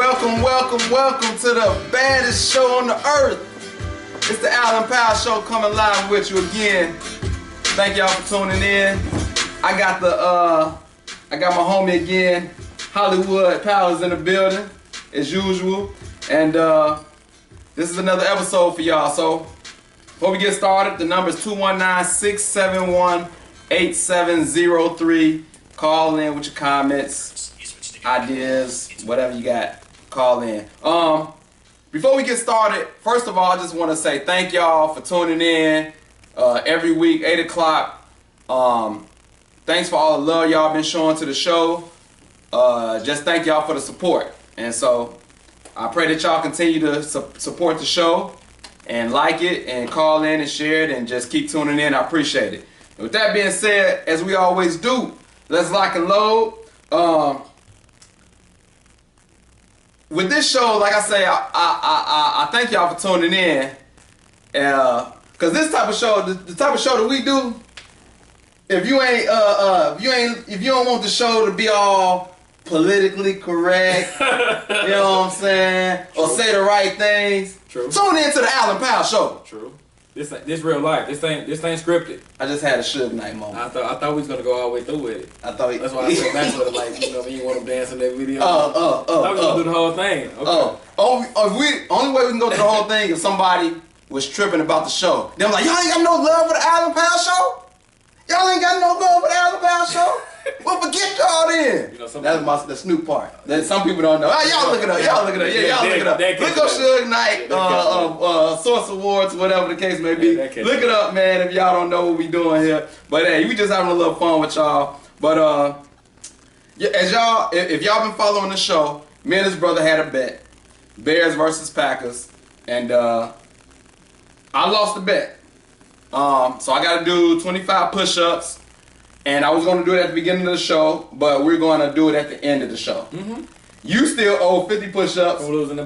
welcome to the baddest show on the earth. It's the Allen Powell Show coming live with you again. Thank y'all for tuning in. I got my homie again, Hollywood Powell is in the building as usual, and this is another episode for y'all. So before we get started, the number is 219-671-8703. Call in with your comments, ideas, whatever you got. Call in. Before we get started, first of all, I just want to say thank y'all for tuning in every week, 8 o'clock. Thanks for all the love y'all been showing to the show. Just thank y'all for the support. And so I pray that y'all continue to support the show and like it and call in and share it and just keep tuning in. I appreciate it. With that being said, as we always do, let's lock and load. With this show, like I say, I thank y'all for tuning in. Cause this type of show, the type of show that we do, if you don't want the show to be all politically correct, you know what I'm saying, or say the right things, True. Tune in to the Allen Powell Show. True. This real life. This ain't scripted. I just had a Suge Knight moment. I thought we was gonna go all the way through with it. That's why I said back with it, like, you know, you want them dancing that video. I thought we was gonna do the whole thing. Okay. Only way we can go through the whole thing if somebody was tripping about the show. They're like, y'all ain't got no love for the Allen Powell Show? Y'all ain't got no love for the Allen Powell Show? Well, forget y'all then. You know, that's the Snoop part. That some people don't know. Y'all look it up. Y'all look it up. Yeah, y'all look it up. Look up Suge Knight, Source Awards, whatever the case may be. Look it up, man, if y'all don't know what we doing here. But hey, we just having a little fun with y'all. But as y'all, if y'all been following the show, me and his brother had a bet. Bears versus Packers. And I lost the bet. So I got to do 25 push-ups. And I was going to do it at the beginning of the show, but we're going to do it at the end of the show. Mm-hmm. You still owe 50 push-ups. From losing the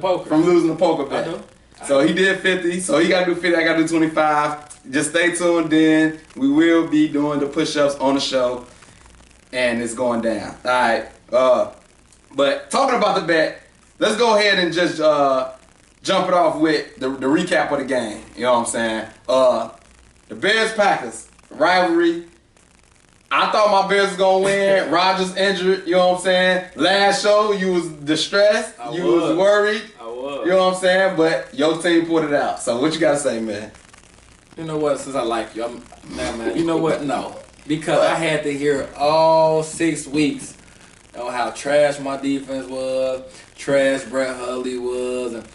poker. Bet. So he did 50, so he got to do 50, I got to do 25. Just stay tuned in. We will be doing the push-ups on the show, and it's going down. All right. But talking about the bet, let's go ahead and just jump it off with the recap of the game. You know what I'm saying? The Bears-Packers rivalry. I thought my Bears was going to win. Rodgers injured, you know what I'm saying? Last show, you was distressed. You was worried. I was. You know what I'm saying? But your team pulled it out. So what you got to say, man? You know what? Since I like you, man. You know what? No. Because I had to hear all 6 weeks on how trash my defense was, trash Brett Hundley was, and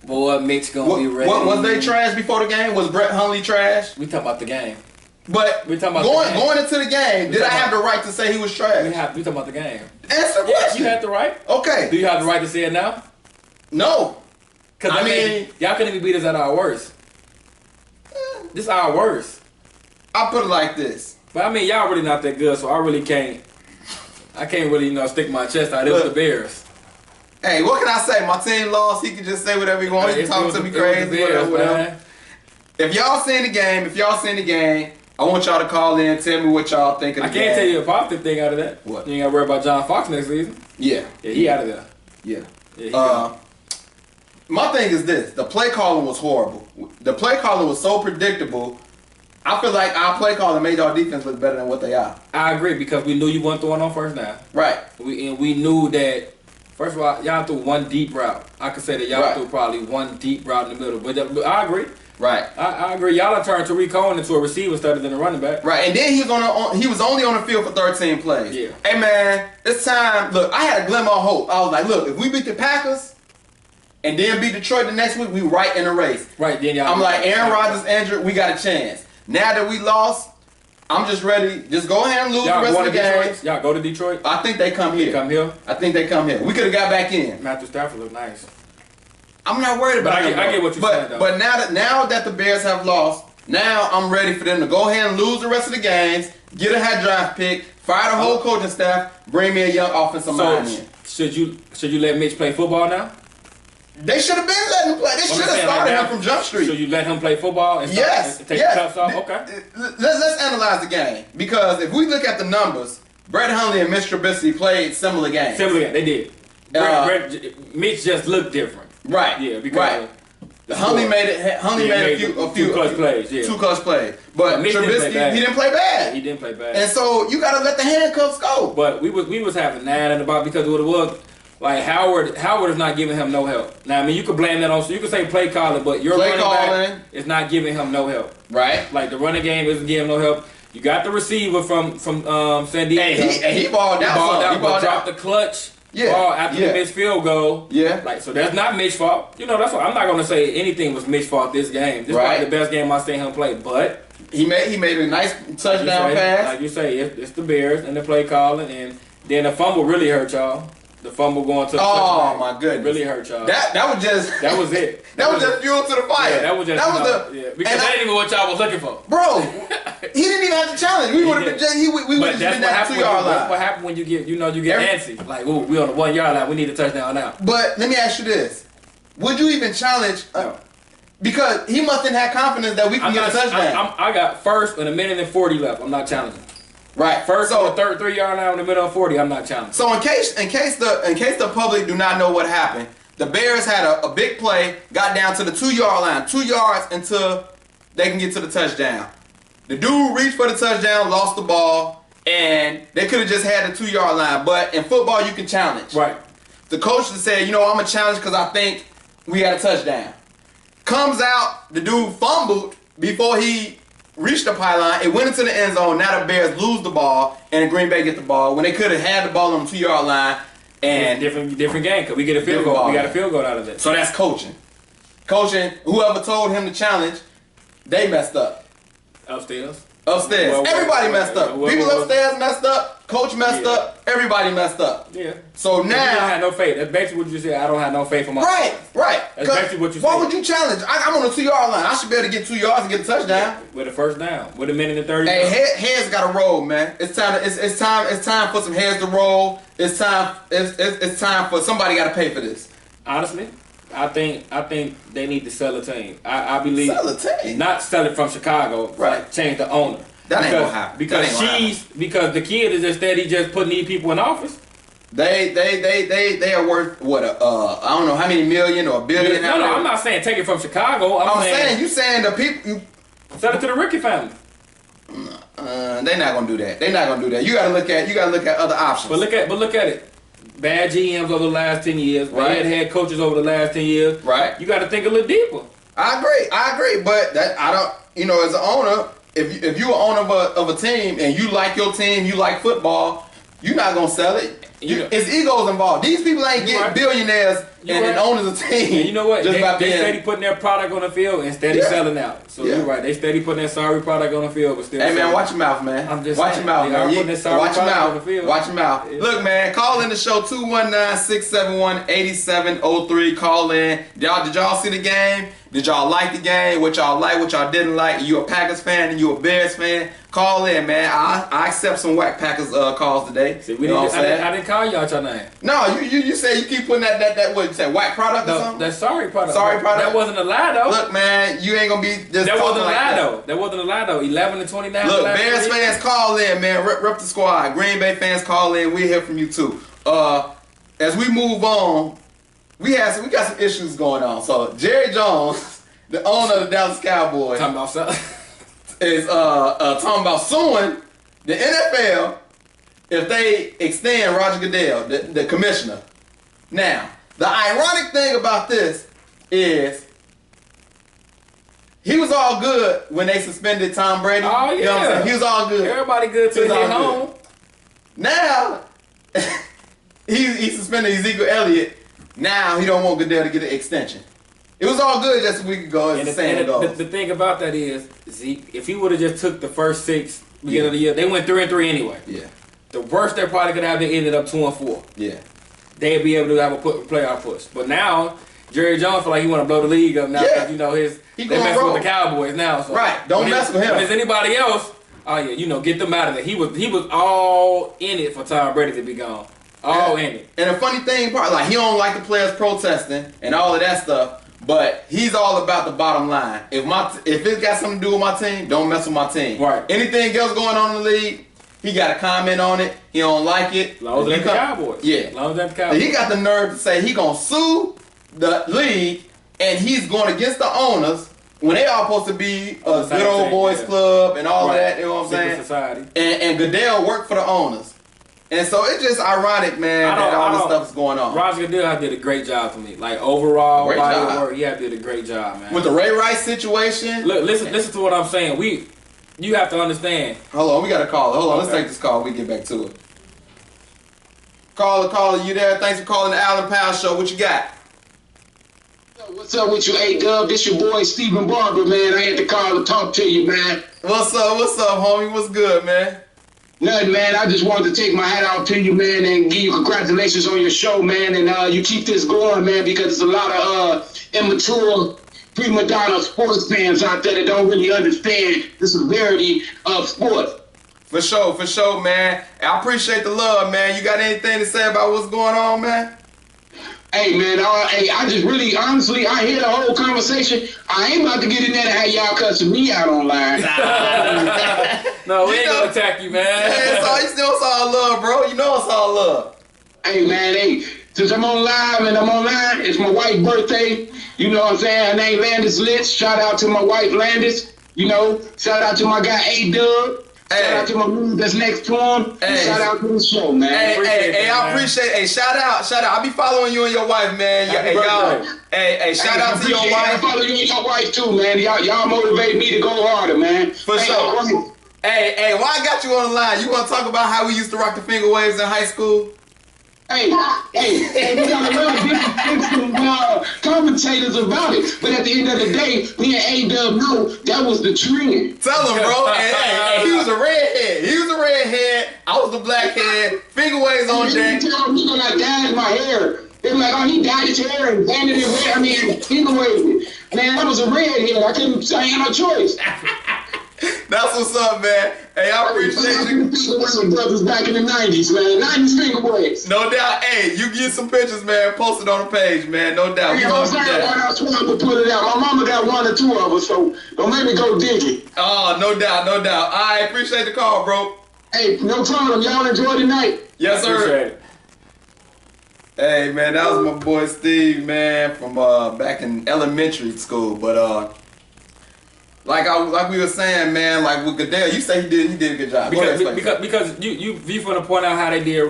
boy, Mitch going to be ready. Was they trash before the game? Was Brett Hundley trash? We talking about the game. But we talking about going into the game, did I have the right to say he was trash? We talking about the game. Answer the question. You had the right. Okay. Do you have the right to say it now? No. Because I mean, y'all couldn't even beat us at our worst. This is our worst. I'll put it like this. But I mean, y'all really not that good, so I can't really, stick my chest out. It was the Bears. Hey, what can I say? My team lost. He can just say whatever he wants. He can talk to me crazy, whatever. If y'all seen the game, I want y'all to call in, tell me what y'all think of the game. I can't tell you a positive thing out of that. What? You ain't got to worry about John Fox next season. Yeah. Yeah, he out of there. Yeah. Yeah, my thing is this. The play calling was horrible. The play calling was so predictable. I feel like our play calling made our defense look better than what they are. I agree, because we knew you weren't throwing on first down. Right. We knew that, first of all, y'all threw one deep route. I could say that y'all threw probably one deep route in the middle. But I agree. Right. I agree. Y'all have turned Tariq Cohen into a receiver instead of a running back. Right. And then he was only on the field for 13 plays. Yeah. Hey, man, this time, look, I had a glimmer of hope. I was like, look, if we beat the Packers and then beat Detroit the next week, we right in the race. Right. Then y'all. I'm like, Aaron Rodgers injured, we got a chance. Now that we lost, I'm just ready. Just go ahead and lose the rest of the games. Y'all go to Detroit? I think they come here. I think they come here. We could have got back in. Matthew Stafford looked nice. I'm not worried about it. I get what you're saying, though. But now that the Bears have lost, now I'm ready for them to go ahead and lose the rest of the games, get a high draft pick, fire the whole coaching staff, bring me a young offensive mind in. Should you let Mitch play football now? They should have been letting him play. They should have started him from Jump Street. So you let him play football and take the cups off? Okay. Let's analyze the game. Because if we look at the numbers, Brett Hundley and Mitch Trubisky played similar games. They did. Mitch just looked different. Right. Yeah, because right. Huntley made a few clutch plays. Yeah. 2 clutch plays. But Trubisky, he didn't play bad. He didn't play bad. And so you gotta let the handcuffs go. But we was having 9 in the box because of what it was. Like Howard is not giving him no help. Now I mean you could blame that on, so you could say play calling, but your running back is not giving him no help. Right. Like the running game isn't giving him no help. You got the receiver from San Diego. And he balled out. He dropped the clutch. Ball after the missed field goal. Yeah. Like, so that's not Mitch's fault. You know, that's what I'm not gonna say anything was Mitch's fault this game. This is probably the best game I've seen him play. But he made a nice touchdown pass. Like you say, it's the Bears and the play calling, and then the fumble really hurt y'all. The fumble going to the touchdown my goodness, really hurt y'all. That was it. That was just fuel to the fire. Yeah, that was just because that ain't even what y'all was looking for, bro. He didn't even have to challenge. We would have been. We would have been at the 2-yard line. That's what happened when you get antsy. Like, ooh, we on the 1-yard line. We need a touchdown now. But let me ask you this: would you even challenge? Because he must have had confidence that we can get a touchdown. I got first and 1:40 left. I'm not challenging. Right. First on the 3-yard line in the middle of 40, I'm not challenging. So in case the public do not know what happened, the Bears had a big play, got down to the 2-yard line, 2 yards until they can get to the touchdown. The dude reached for the touchdown, lost the ball, and they could have just had the 2-yard line. But in football, you can challenge. Right. The coach said, I'm gonna challenge because I think we had a touchdown. Comes out, the dude fumbled before he reached the pylon. It went into the end zone. Now the Bears lose the ball, and Green Bay get the ball when they could have had the ball on the 2-yard line. And different game because we get a field goal. We got a field goal out of it. So that's coaching. Whoever told him to challenge, they messed up. Upstairs. Everybody messed up. People upstairs messed up. Coach messed up. Everybody messed up. Yeah. So now I don't have no faith. That's basically what you said. I don't have no faith in my. Right. That's basically what you said. Why would you challenge? I'm on the 2-yard line. I should be able to get 2 yards and get a touchdown. With a first down. With 1:30. Hey, heads got to roll, man. It's time. It's time for some heads to roll. It's time. It's time for somebody got to pay for this. Honestly, I think they need to sell a team. I believe sell a team. Not sell it from Chicago. Right. Change the owner. That ain't gonna happen. Because the kid is instead just putting these people in office. They are worth what? I don't know how many million or billion. No, I'm not saying take it from Chicago. I'm saying you saying the people. Sell it to the Ricky family. They're not gonna do that. They're not gonna do that. You gotta look at other options. But look at it. Bad GMs over the last 10 years. Bad head coaches over the last 10 years. Right. You got to think a little deeper. I agree. But that I don't. As an owner, if you're an owner of a team and you like your team, you like football, you're not gonna sell it. It's egos involved. These people ain't getting billionaires and owners of teams. And you know what? They steady putting their product on the field and steady selling out. So you're right. They steady putting their sorry product on the field, but still. Hey man, watch your mouth, man. Watch your mouth, man. Watch your mouth. Watch your mouth. Yeah. Look, man, call in the show 219-671-8703. Call in. Did y'all see the game? Did y'all like the game? What y'all like? What y'all didn't like? You a Packers fan and you a Bears fan? Call in, man. I accept some whack Packers calls today. See, I didn't call y'all your name. No, you say you keep putting that what you say, whack product or something? That sorry product. Sorry product. That wasn't a lie though. Look, man, you ain't gonna be just that wasn't a lie like though. That wasn't a lie though. 11-29. Look, Bears fans, call in, man. Rep the squad. Green Bay fans, call in. We hear from you too. As we move on, we got some issues going on. So Jerry Jones, the owner of the Dallas Cowboys, is talking about suing the NFL if they extend Roger Goodell, the commissioner. Now, the ironic thing about this is he was all good when they suspended Tom Brady. Oh, yeah. You know what I'm saying? He was all good. Everybody good till he hit home. Now, he suspended Ezekiel Elliott. Now he don't want Goodell to get an extension. It was all good just a week ago. The thing about that is, Zeke, if he would have just took the first 6 beginning of the year, they went 3-3 anyway. Yeah. The worst they're probably gonna have, they ended up 2-4. Yeah. They'd be able to have a playoff push. But now Jerry Jones feel like he want to blow the league up now because they messing with the Cowboys now. So right. Don't mess with him. If it's anybody else, get them out of there. He was all in it for Tom Brady to be gone. All in it. And the funny thing part, he don't like the players protesting and all of that stuff. But he's all about the bottom line. If it's got something to do with my team, don't mess with my team. Right. Anything else going on in the league, He got a comment on it. He don't like it. Long as You that's the come- Cowboys. Yeah. Long as that's the Cowboys. He got the nerve to say he gonna sue the league, and he's going against the owners when they all supposed to be a Same good old thing, boys yeah. club and all Right. that. You know what I'm Secret saying? society. And Goodell worked for the owners, and so it's just ironic, man, that all this stuff is going on. Roger Goodell did a great job for me. Like overall Great body job. of work, he did a great job, man. With the Ray Rice situation. Look, listen to what I'm saying. You have to understand. Hold on, we got a caller. Hold on, let's Okay. take this call. We get back to it. Caller, you there? Thanks for calling the Allen Powell Show. What you got? What's up with you, A-Dub? This your boy, Stephen Barber, man. I had to call to talk to you, man. What's up, homie? What's good, man? Nothing, man. I just wanted to take my hat off to you, man, and give you congratulations on your show, man. And you keep this going, man, because there's a lot of immature prima donna sports fans out there that don't really understand the severity of sports. For sure, man. I appreciate the love, man. You got anything to say about what's going on, man? Hey, man, I just really, honestly, I hear the whole conversation. I ain't about to get in there to have y'all cussing me out online. No, we You ain't know- gonna attack you, man. Hey, it's all love, bro. You know it's all love. Hey, man, hey, since I'm on live and I'm online, it's my wife's birthday. You know what I'm saying? Her name Landis Litz. Shout out to my wife, Landis. You know, shout out to my guy, A-Dub. Hey. Shout out to my dude that's next to him. Hey. Shout out to the show, man. Hey, Appreciate that, I man. appreciate. Hey, shout out. I be following you and your wife, man. Happy Hey, y'all. birthday. Hey, shout out to your I wife. follow you and your wife too, man. Y'all motivate me to go harder, man. For sure. Right. Hey, why I got you on the line? You want to talk about how we used to rock the finger waves in high school? Hey, we got a lot of different commentators about it. But at the end of the day, me and A-Dub know that was the trend. Tell him, bro. Hey, he was a redhead. I was the blackhead. Finger waves on deck. He gonna like dye my hair. They were like, oh, he dyed his hair and painted it red. I mean, finger waved it. Man, I was a redhead. I couldn't say I had no choice. That's what's up, man. Hey, I appreciate you. Finger brothers back in the 90s, man. 90s finger waves. No doubt. Hey, you get some pictures, man. Post it on the page, man. No doubt. We You know gonna what I'm do saying? that. I was trying to put it out. My mama got one or two of us, so don't make me go digging. Oh, no doubt. I appreciate the call, bro. Hey, no problem. Y'all enjoy the night. Yes, sir. Appreciate it. Hey, man, that was my boy Steve, man, from back in elementary school. But like we were saying, man, like with Goodell, you say he did a good job. Go ahead, Because you want to point out how they did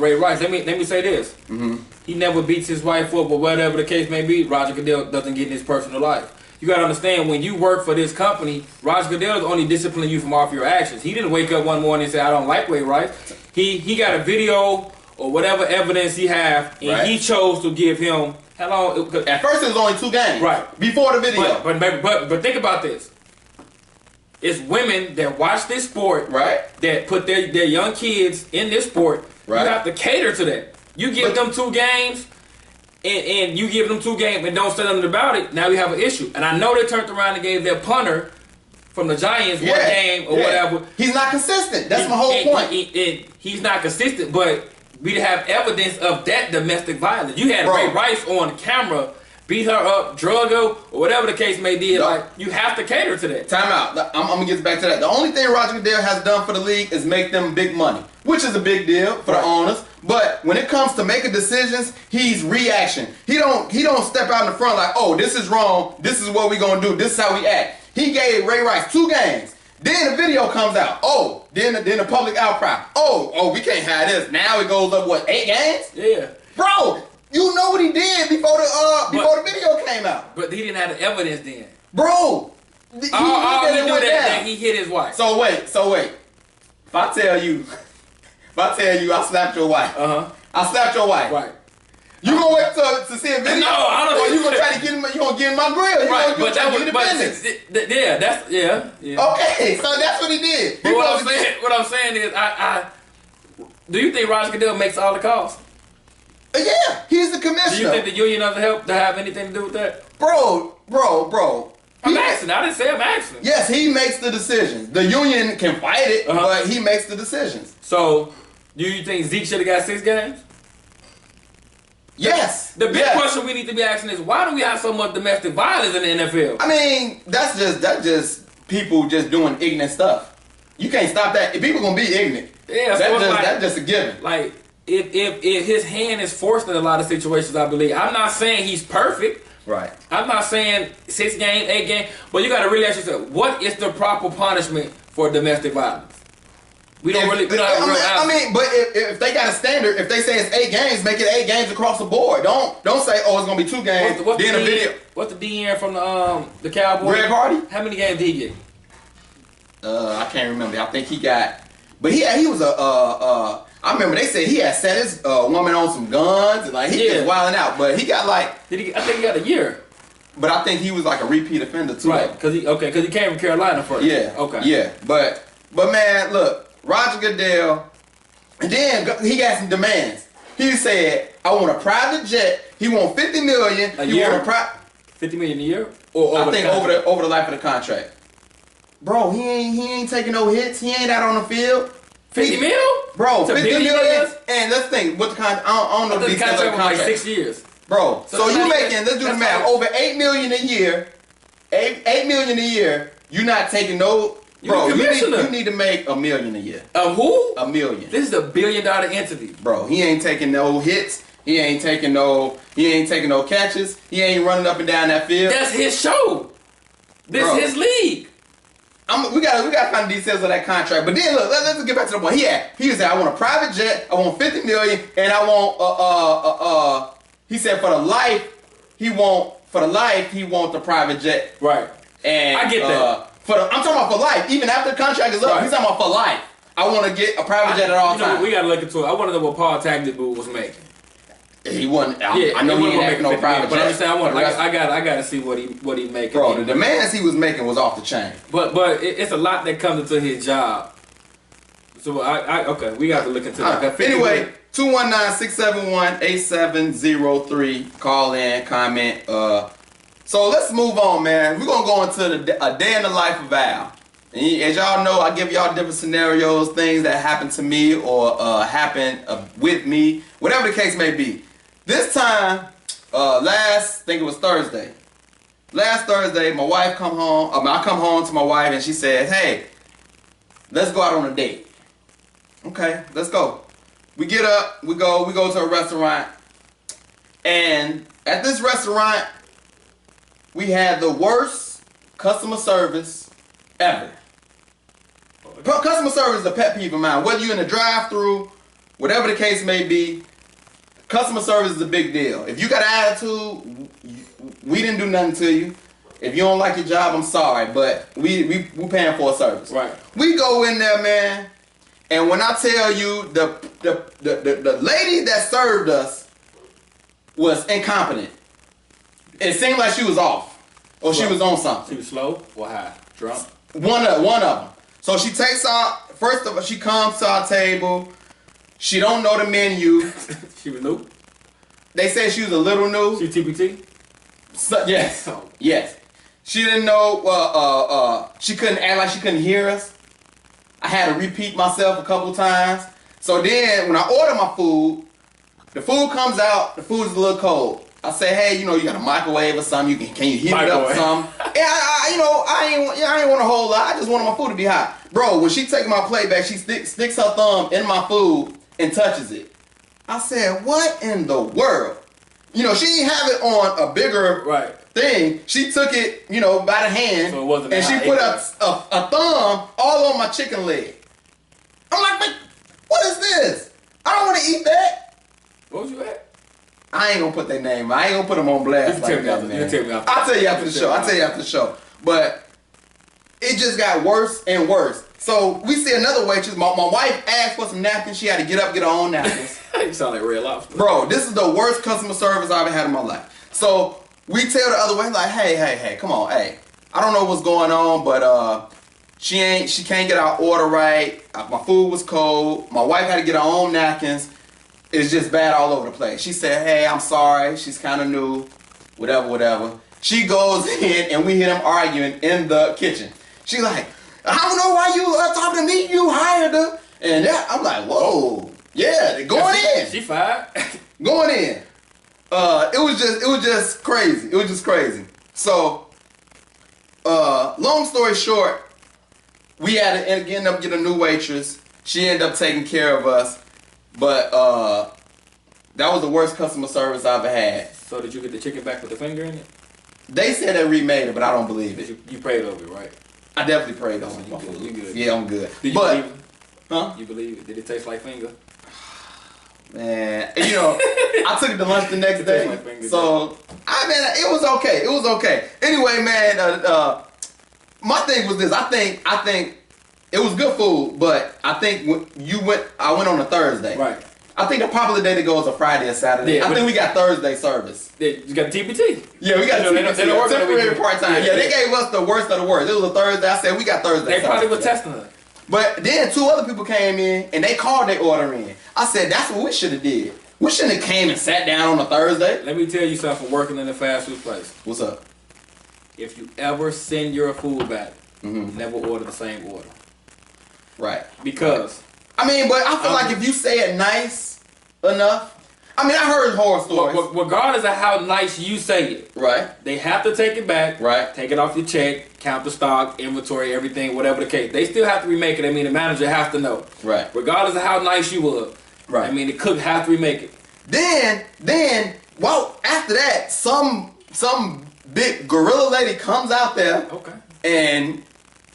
Ray Rice. Let me say this. Mm-hmm. He never beats his wife up, or whatever the case may be. Roger Goodell doesn't get in his personal life. You gotta understand, when you work for this company, Roger Goodell is only disciplining you from off your actions. He didn't wake up one morning and say, "I don't like Ray Rice." He got a video or whatever evidence he have, and Right. he chose to give him how long? At first, it was only 2 games. Right. Before the video. But think about this. It's women that watch this sport, Right. that put their young kids in this sport. Right. You have to cater to that. You give But- them 2 games, and you give them 2 games and don't say nothing about it, now we have an issue. And I know they turned around and gave their punter from the Giants one game or whatever. He's not consistent. That's my whole point. He's not consistent, but we have evidence of that domestic violence. You had Bro. Ray Rice on camera, beat her up, drug her, or whatever the case may be. Yup. Like, you have to cater to that. Time out. I'm gonna get back to that. The only thing Roger Goodell has done for the league is make them big money, which is a big deal for Right. the owners. But when it comes to making decisions, he's reaction. He don't step out in the front like, oh, this is wrong. This is what we gonna do. This is how we act. He gave Ray Rice 2 games. Then the video comes out. Oh, then the public outcry. Oh, we can't have this. Now it goes up 8 games? Yeah. Bro, you know what he did before the video came out. But he didn't have the evidence then. Bro, All he it knew went down. that he hit his wife. So wait. If I tell you I slapped your wife. I slapped your wife. Right. You gonna wait to see a video? No, I don't Or you think- gonna try to get him? You gonna get in my grill? You Right, gonna but try that to was, get in the business? yeah, that's, yeah. Okay, so that's what he did. But what I'm saying is, I do you think Roger Goodell makes all the calls? Yeah, he's the Do you commissioner. think the union doesn't help to have anything to do with that? Bro. I'm He- asking. I didn't say I'm asking. Yes, he makes the decisions. The union can fight it, but he makes the decisions. So, do you think Zeke should have got 6 games? Yes. The big yes. question we need to be asking is, why do we have so much domestic violence in the NFL? I mean, that's just people just doing ignorant stuff. You can't stop that. If people gonna be ignorant, Yeah, so that's just a given. Like, if his hand is forced in a lot of situations, I believe. I'm not saying he's perfect. Right. I'm not saying 6 games, 8 games, but you got to really ask yourself, what is the proper punishment for domestic violence? We don't have a real I mean, but if they got a standard, if they say it's 8 games, make it 8 games across the board. Don't say, oh, it's gonna be 2 games. What's then the a video. What's the DN from the Cowboys? Greg Hardy? How many games did he get? I can't remember. I think he got, but he was I remember they said he had set his woman on some guns and like he was wilding out, but he got like. I think he got a year. But I think he was like a repeat offender too. Right, because he came from Carolina first. Yeah. Okay. Yeah, but man, look, Roger Goodell, and then he got some demands. He said, "I want a private jet." He want $50 million. A year? Want $50 million a year? Or I think over the life of the contract. Bro, he ain't taking no hits. He ain't out on the field. 50 mil? Bro, $50 million. $50 And let's think, what the contract? I don't know the details of the contract. Like 6 years. Bro, so you making, let's do the math, like, over $8 million a year. $8 million a year. You're not taking no. Bro, you need to make $1 million a year. Who? $1 million. This is a $1 billion entity. Bro, he ain't taking no hits. He ain't taking no catches. He ain't running up and down that field. That's his show. This is his league. We got kind of details of that contract. But then look, let's get back to the point. He said, I want a private jet, I want $50 million, and I want he said for the life he want the private jet. Right. And I get that. I'm talking about for life. Even after the contract is up, right. He's talking about for life. I want to get a private jet at all times. We got to look into it. I want to know what Paul Tagliabue was making. He wasn't. I know he ain't making no private jet. But I'm saying I got to see what he making. Bro, the demands he was making was off the chain. But it's a lot that comes into his job. So okay, we got to look into that. Anyway, 219-671-8703. Call in, comment. So let's move on, man. We're gonna go into a day in the life of Al. And as y'all know, I give y'all different scenarios, things that happen to me or happen with me, whatever the case may be. This time, I think it was Thursday. Last Thursday, my wife come home. I come home to my wife and she said, "Hey, let's go out on a date." Okay, let's go. We get up, we go to a restaurant, and at this restaurant, we had the worst customer service ever. Customer service is a pet peeve of mine. Whether you're in a drive-thru, whatever the case may be, customer service is a big deal. If you got an attitude, we didn't do nothing to you. If you don't like your job, I'm sorry, but we paying for a service. Right. We go in there, man, and when I tell you the lady that served us was incompetent. It seemed like she was off, or she was on something. She was slow or high, drunk. One of them. So she takes out. First of all, she comes to our table. She don't know the menu. She was new. They said she was a little new. She was TPT. So, yes. Yes. She didn't know. She couldn't act like she couldn't hear us. I had to repeat myself a couple times. So then, when I order my food, the food comes out. The food is a little cold. I say, hey, you got a microwave or something? Can you heat it up or something? And I ain't want a whole lot. I just wanted my food to be hot. Bro, when she takes my plate back, she sticks her thumb in my food and touches it. I said, what in the world? She didn't have it on a bigger thing. She took it, by the hand, so it wasn't and she put a thumb all on my chicken leg. I'm like, what is this? I don't want to eat that. What was you at? I ain't gonna put their name. I ain't gonna put them on blast like that, man. I'll tell you after the show. But it just got worse and worse. So we see another waitress. My wife asked for some napkins. She had to get up, get her own napkins. You sound like Red Lobster. Bro, this is the worst customer service I've ever had in my life. So we tell the other way, like, hey, come on, hey. I don't know what's going on, but she can't get our order right. My food was cold. My wife had to get her own napkins. It's just bad all over the place. She said, hey, I'm sorry. She's kind of new. Whatever. She goes in and we hear them arguing in the kitchen. She's like, I don't know why you talking to me. You hired her. And I'm like, whoa. Yeah, going in. She fired. Going in. It was just crazy. It was just crazy. So, long story short, we had to end up getting a new waitress. She ended up taking care of us, but that was the worst customer service I've ever had. So did you get the chicken back with the finger in it? They said they remade it, but I don't believe it. You prayed over it, right? I definitely prayed on it. You good? You good? Yeah, I'm good. Did you But believe it? huh? You believe it? Did it taste like finger? Man, you know, I took it to lunch the next day, so it was okay. It was okay. Anyway, man, my thing was this. I think it was good food, but I think I went on a Thursday. Right. I think the popular day to go is a Friday or Saturday. Yeah, I think we got Thursday service. You got TPT. Yeah, we got They don't work on the temporary weekend. part-time. Yeah, they gave us the worst of the worst. It was a Thursday. I said we got Thursday. They probably were Saturday. testing her. But then 2 other people came in and they called their order in. I said, that's what we should have did. We shouldn't have came and sat down on a Thursday. Let me tell you something from working in a fast food place. What's up? If you ever send your food back, Mm-hmm. never order the same order. Right. Because I mean, but I feel like if you say it nice enough, I mean, I heard horror stories. regardless of how nice you say it, Right. they have to take it back, Right. take it off your check, count the stock, inventory, everything, whatever the case. They still have to remake it. I mean, the manager has to know. Right. Regardless of how nice you were. Right. I mean, the cook has to remake it. Then, well, after that, some big gorilla lady comes out there Okay. and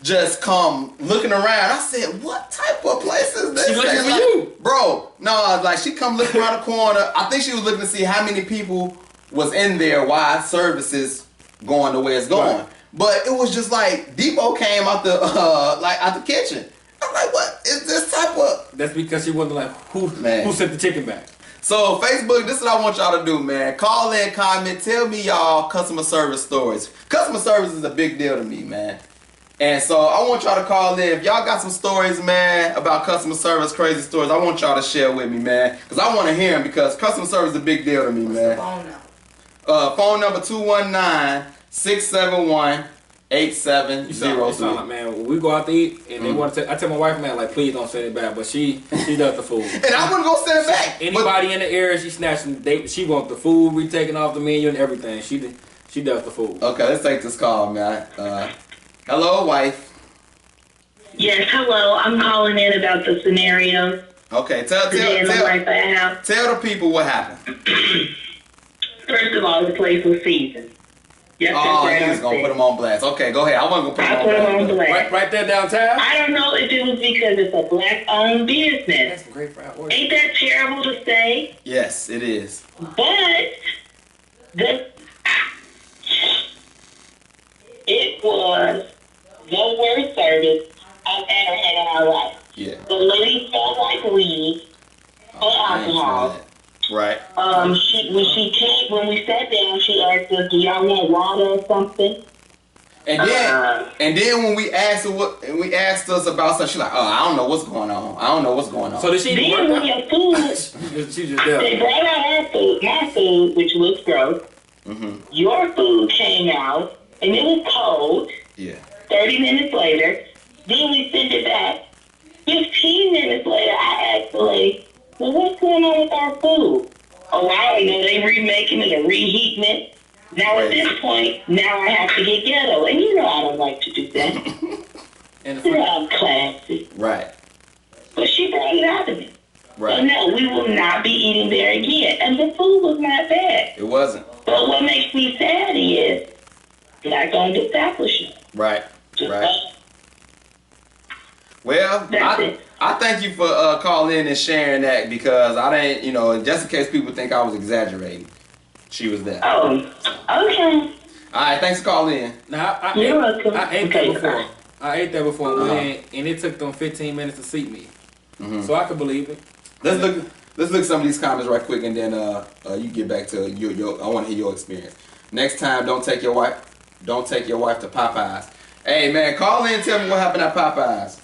just come looking around. I said, what type of place is this? She looking for Like, you. Bro, no, like she come looking around the corner. I think she was looking to see how many people was in there, why services going the way it's going. Right. But it was just like Depot came out the out the kitchen. I'm like, what is this type of? That's because she wasn't like, who sent the chicken back? So Facebook, this is what I want y'all to do, man. Call in, comment, tell me y'all customer service stories. Customer service is a big deal to me, man. And so I want y'all to call in. If y'all got some stories, man, about customer service, crazy stories, I want y'all to share with me, man. Because I want to hear them because customer service is a big deal to me, man. Phone number 219-671-8700. You sound like, man, when we go out to eat and they want to I tell my wife, man, like, please don't send it back. But she does the food. And I wouldn't go send it back. Anybody in the area, she snatching. She wants the food we taking off the menu and everything. She does the food. Okay, let's take this call, man. Hello, wife. Yes, hello. I'm calling in about the scenario Okay, today in my life I have. tell the people what happened. First of all, the place was seasoned. Yes, Oh, that's he's gonna put him on blast. Okay, go ahead. I wasn't gonna I put him on blast. Right there downtown. I don't know if it was because it's a black-owned business. That's some great fried order. Ain't that terrible to say? Yes, it is. But it was the worst service I've ever had in my life. Yeah. The lady smelled like weed and alcohol. Right. When we sat down, she asked us, "Do y'all want water or something?" And then when we asked her we asked us about something, she's like, "Oh, I don't know what's going on. I don't know what's going on." So did she even Then work when out? your food, She just there. they brought out our food, my food, which was gross. Mm-hmm. Your food came out, and it was cold. Yeah. 30 minutes later, then we sent it back. 15 minutes later, I asked the lady, "Well, what's going on with our food?" "Oh, I don't know. They remaking it or reheating it." Now at this point, now I have to get ghetto, and you know I don't like to do that. And You're all classy, Right. but she brought it out of me. So Right. no, we will not be eating there again. And the food was not bad. It wasn't. But what makes me sad is black-owned establishment. Right. Just Right. Well, That's it. I thank you for calling in and sharing that because I didn't, just in case people think I was exaggerating, she was there. Oh, okay. All right, thanks for calling in. now You're welcome. I ate Okay, that before. bye. I ate that before, Uh-huh. man, and it took them 15 minutes to seat me. Mm-hmm. So I could believe it. Let's look at some of these comments right quick, and then you get back to your. I want to hear your experience. Next time, don't take your wife to Popeyes. Hey man, call in and tell me what happened at Popeyes.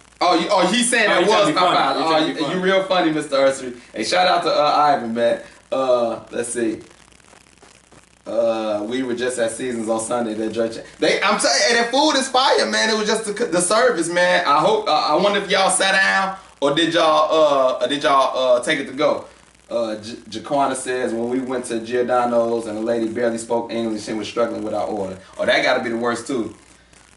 He's saying that you was trying to be funny. Popeyes. You trying to be funny. You real funny, Mr. Ursary. Hey, shout out to Ivan, man. Let's see. We were just at Seasons on Sunday. I'm telling you, that food is fire, man. It was just the service, man. I wonder if y'all sat down or did y'all take it to go. Jaquana says when we went to Giordano's and the lady barely spoke English and was struggling with our order. Oh, that got to be the worst too.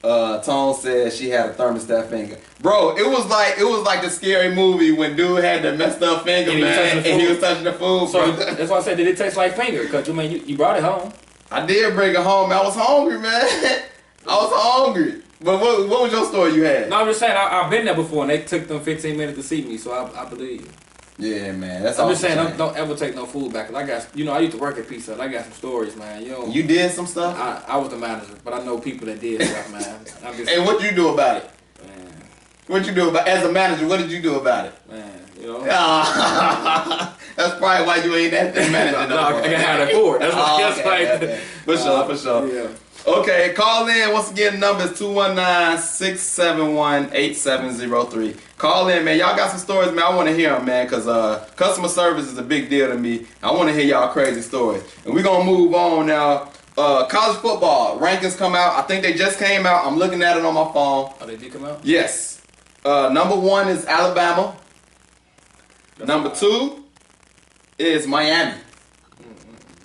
Tone said she had a thermostat finger. Bro, it was like the scary movie when dude had the messed up finger, And he was man, touching the and he food. was touching the food. So bro. that's why I said, did it taste like finger? Because you brought it home. I did bring it home. I was hungry, man. I was hungry. But what was your story you had? No, I'm just saying, I've been there before, and they took them 15 minutes to see me, so I believe you. Yeah, man. That's I'm all just saying, don't ever take no food back. 'Cause I got, I used to work at Pizza Hut. I got some stories, man. You did some stuff? I was the manager, but I know people that did stuff, man. I'm just, Hey, what you do about it? man, What you do about as a manager? What did you do about it? man, Ah, that's probably why you ain't that manager. no, I can have that forward. That's what Oh, that's okay, like. okay. For sure. Yeah. Okay, call in. Once again, number is 219-671-8703. Call in, man. Y'all got some stories, man. I want to hear them, man, because customer service is a big deal to me. I want to hear y'all crazy stories. And we're going to move on now. College football rankings come out. I think they just came out. I'm looking at it on my phone. Oh, they did come out? Yes. Number 1 is Alabama. Number 2 is Miami.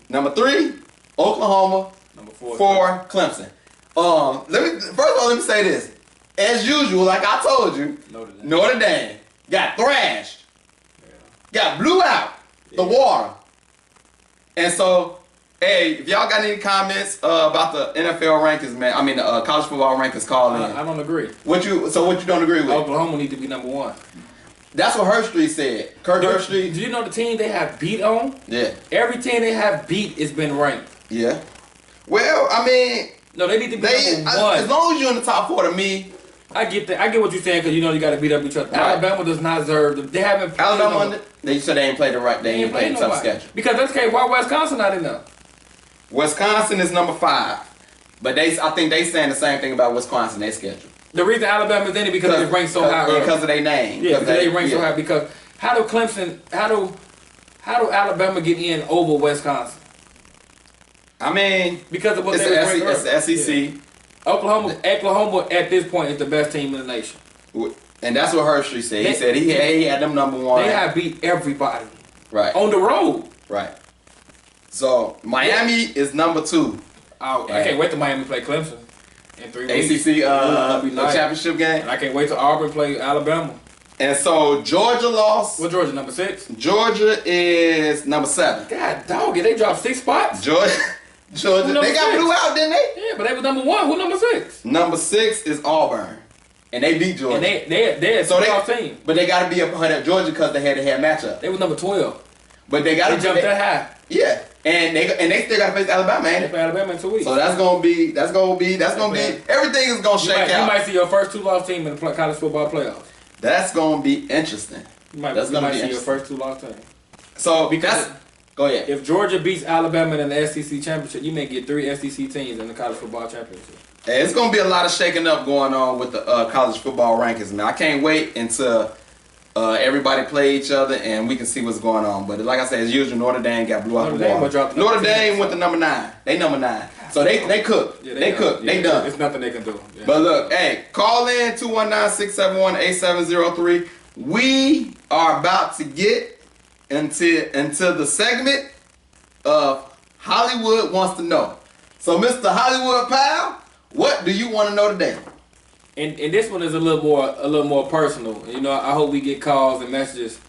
Number 3, Oklahoma. Number 4. 4, Clemson. First of all, let me say this. As usual, like I told you, Notre Dame got thrashed. Got blew out the water. And so, hey, if y'all got any comments about the NFL rankings, man, I mean the college football rankings, call in. I don't agree. What you don't agree with? Oklahoma need to be number 1. That's what Herstreet said. Kirk Herstreet. Do you know the team they have beat on? Yeah. Every team they have beat has been ranked. Yeah. Well, I mean, No, they need to be number 1. as long as you're in the top 4 to me. I get that. I get what you're saying because you got to beat up each other. Right. Alabama does not deserve. They haven't. played Alabama, they said they ain't played the right. They ain't played the tough nobody. schedule. Because that's okay. Why Wisconsin not in there? Wisconsin is number 5, but I think they saying the same thing about Wisconsin. They schedule The reason Alabama's in it because they ranked so high. because of their name. Yeah, because they ranked so high. Because how do Clemson? How do Alabama get in over Wisconsin? I mean, Because of what it's they ranked earlier. the SEC, Yeah. Oklahoma at this point is the best team in the nation. and that's what Hershey said. He said he had them number 1. They have beat everybody right, on the road. right. So Miami is number 2. I can't wait till Miami play Clemson in 3 weeks. ACC That'll be nice. championship game, And I can't wait till Auburn play Alabama. and so Georgia lost. What Georgia, number 6? Georgia is number 7. God dog, they dropped 6 spots? Georgia, Who number they got 6? blew out, didn't they? Yeah, but they was number 1. Who number 6? Number 6 is Auburn, and they beat Georgia. And they're a So playoff team. But they got to be up ahead of Georgia because they had a head matchup. They was number 12. But they got They to jumped that high. Yeah, and they still got to face Alabama, ain't They it? play Alabama in 2 weeks. So that's gonna be everything is gonna shake You out. might see your first 2-loss team in the college football playoffs. That's gonna be interesting. You might That's gonna be see your interesting. first 2-loss team. So Because go ahead. if Georgia beats Alabama in the SEC championship, you may get 3 SEC teams in the college football championship. Hey, it's gonna be a lot of shaking up going on with the college football rankings, man. I can't wait until everybody play each other and we can see what's going on. But like I said, as usual, Notre Dame got blew out Notre the Dame water. dropped to Notre number 10. Dame went to number 9. They number 9. So they cooked. Yeah, they cooked. Yeah, they done. There's nothing they can do. Yeah. But look, hey, call in 219-671-8703. We are about to get into the segment of Hollywood Wants to Know. So, Mr. Hollywood Pal, what do you want to know today? And this one is a little more personal. I hope we get calls and messages.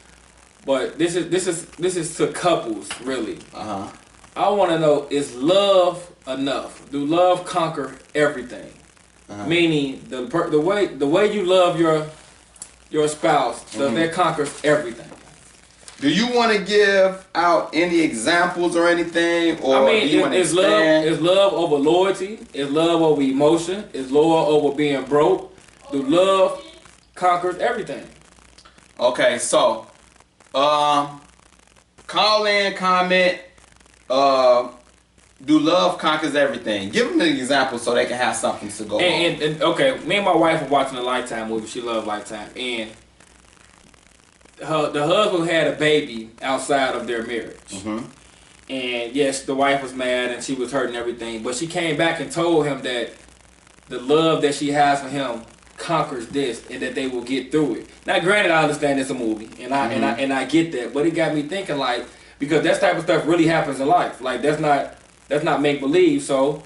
But this is to couples, really. Uh-huh. I want to know, is love enough? Do love conquer everything? Uh-huh. Meaning the way you love your spouse, does that conquers everything? Do you want to give out any examples or anything? Or I mean, do you want to is expand? love over loyalty? Is love over emotion? Is love over being broke? Do love conquers everything? Okay, so call in, comment. Do love conquers everything? Give them an example so they can have something to go on. And okay, me and my wife were watching a Lifetime movie. She loved Lifetime, and the husband had a baby outside of their marriage. Mm-hmm. And yes, the wife was mad and she was hurting everything, but she came back and told him that the love that she has for him conquers this, and that they will get through it. Now, granted, I understand it's a movie, and I get that, but it got me thinking, like, because that type of stuff really happens in life. Like, that's not make believe. So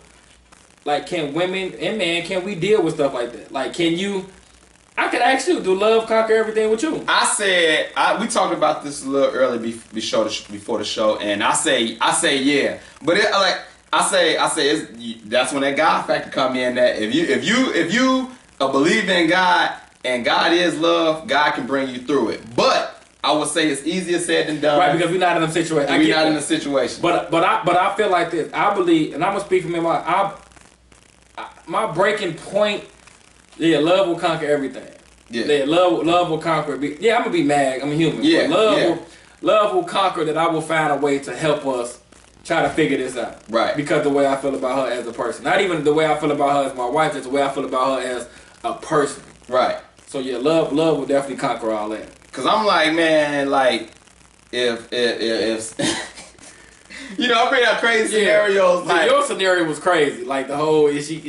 Like, can women and men, can we deal with stuff like that? Like, can you? I could ask you, do love conquer everything with you? I said we talked about this a little early before the show, and I say yeah, but I say that's when that God factor come in. That if you a believer in God and God is love, God can bring you through it. But I would say it's easier said than done. Right, because we're not in a situation. We're not in a situation. But I feel like this. I believe, and I'm gonna speak from my breaking point. Yeah, love will conquer everything. Yeah, love will conquer. Yeah, I'm gonna be mad. I'm a human. Yeah, but love will conquer. That I will find a way to help us try to figure this out. Right. Because the way I feel about her as a person, not even the way I feel about her as my wife, it's the way I feel about her as a person. Right. So yeah, love will definitely conquer all that. Cause I'm like, man, like if you know, I bring out crazy scenarios. Yeah, like your scenario was crazy. Like the whole if she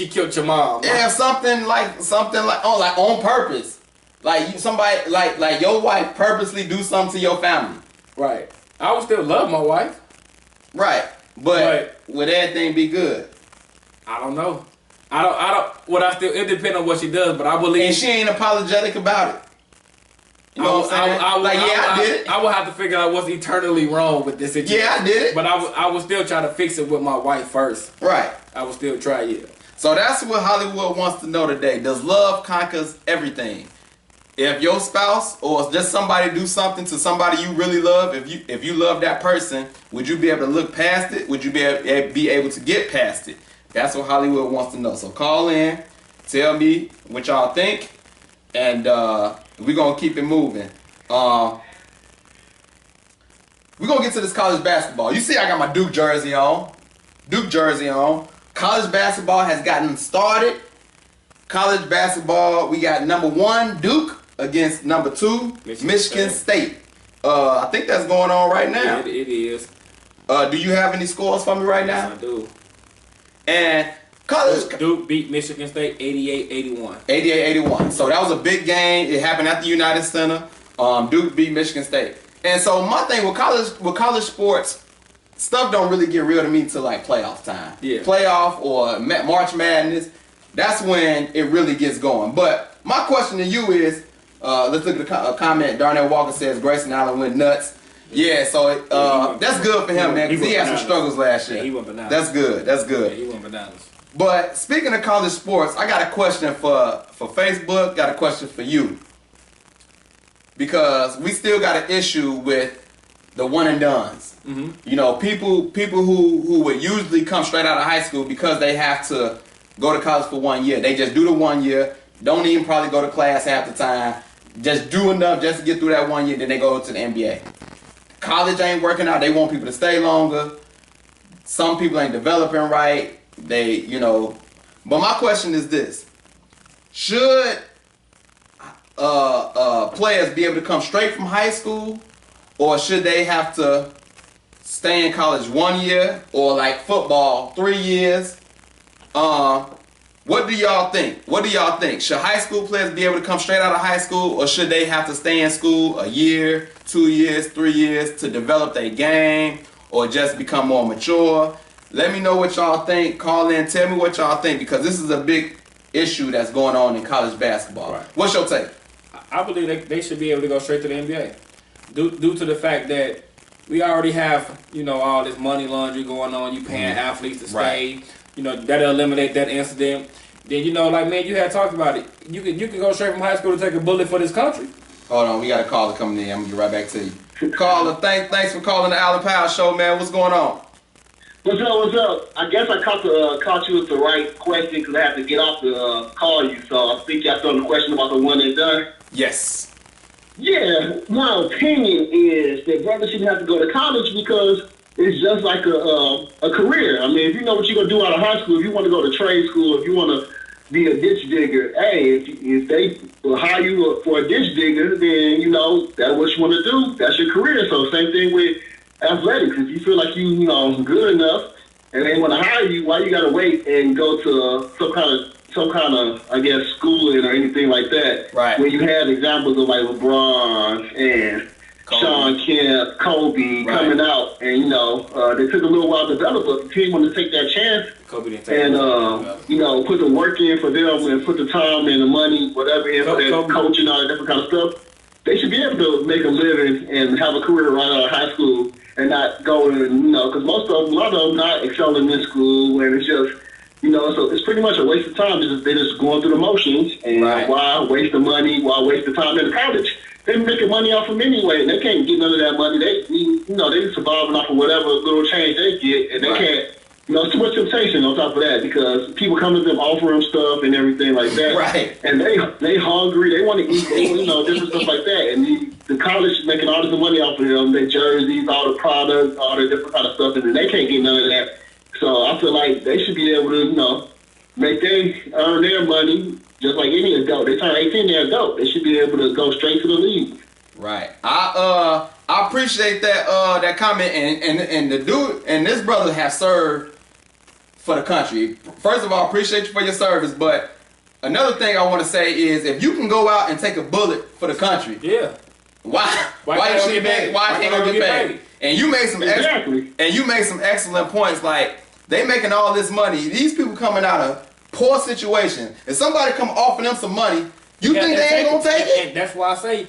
killed your mom. Yeah, something like on purpose. Like somebody like your wife purposely do something to your family. Right. I would still love my wife. Right. But would everything be good? I don't know. I don't. What I still. It depends on what she does, but I believe. And she ain't apologetic about it. You know what I'm saying? I did it. I would have to figure out what's eternally wrong with this situation. Yeah, I did it. But I would still try to fix it with my wife first. Right. I would still try, yeah. So that's what Hollywood wants to know today. Does love conquers everything? If your spouse or just somebody do something to somebody you really love, if you love that person, would you be able to look past it? Would you be able to get past it? That's what Hollywood wants to know. So call in, tell me what y'all think, and we're going to keep it moving. We're going to get to this college basketball. You see I got my Duke jersey on. College basketball has gotten started. College basketball, we got number 1, Duke, against number 2, Michigan State. I think that's going on right now. It is. Do you have any scores for me right now? Yes, I do. And college Duke beat Michigan State 88-81. 88-81. So that was a big game. It happened at the United Center. Duke beat Michigan State. And so my thing with college sports, stuff don't really get real to me until like playoff time. Yeah. Playoff or March Madness. That's when it really gets going. But my question to you is, let's look at a comment. Darnell Walker says Grayson Allen went nuts. Yeah, so that's good for him, man, because he had some struggles last year. Yeah, he went bananas. That's good. Yeah, he went bananas. But speaking of college sports, I got a question for Facebook, got a question for you. Because we still got an issue with the one and dones. Mm-hmm. You know, people who would usually come straight out of high school because they have to go to college for 1 year. They just do the 1 year, don't even probably go to class half the time, just do enough just to get through that 1 year, then they go to the NBA. College ain't working out. They want people to stay longer. Some people ain't developing right. But my question is this. Should players be able to come straight from high school, or should they have to stay in college 1 year, or like football 3 years? What do y'all think? Should high school players be able to come straight out of high school, or should they have to stay in school a year, 2 years, 3 years to develop their game, or just become more mature? Let me know what y'all think. Call in, tell me what y'all think, because this is a big issue that's going on in college basketball. Right. What's your take? I believe they should be able to go straight to the NBA, due to the fact that we already have, all this money laundry going on. You paying athletes to stay. Right. That'll eliminate that incident. Then, you had talked about it. You can go straight from high school to take a bullet for this country. Hold on, we got a caller coming in. I'm gonna get right back to you. Caller, thanks for calling the Allen Powell Show, man. What's going on? What's up? I guess I caught you with the right question because I had to get off to call you. So I think you asked on the question about the one and done. Yes. Yeah, my opinion is that brothers shouldn't have to go to college because it's just like a career. I mean, if you know what you're going to do out of high school, if you want to go to trade school, if you want to be a ditch digger, hey, if they will hire you for a ditch digger, then, that's what you want to do. That's your career. So same thing with athletics. If you feel like you good enough and they want to hire you, why you got to wait and go to some kind of, I guess, schooling or anything like that? Right. When you have examples of like LeBron and Sean Kemp, Kobe coming out, and they took a little while to develop, but the team wanted to take that chance Kobe didn't take and put the work in for them and put the time and the money, whatever, in for their coaching, all that different kind of stuff. They should be able to make a living and have a career right out of high school and not go and because a lot of them not excelling in school, and it's just. So it's pretty much a waste of time. They're just going through the motions, and why waste the money? Why waste the time in college? They're making money off them anyway, and they can't get none of that money. They surviving off of whatever little change they get, and they can't. It's too much temptation on top of that because people come to them offering stuff and everything like that. Right. And they hungry. They want to eat. Different stuff like that. And the college is making all this money off of them. Their jerseys, all the products, all the different kind of stuff, and then they can't get none of that. So I feel like they should be able to, earn their money just like any adult. They turn 18, they're adult. They should be able to go straight to the league. Right. I appreciate that comment, and the dude and this brother have served for the country. First of all, appreciate you for your service, but another thing I want to say is if you can go out and take a bullet for the country, why can't you get paid? And you made some excellent points. Like they making all this money. These people coming out of poor situation. If somebody come offer them some money, you think they ain't gonna take it? And that's why I say,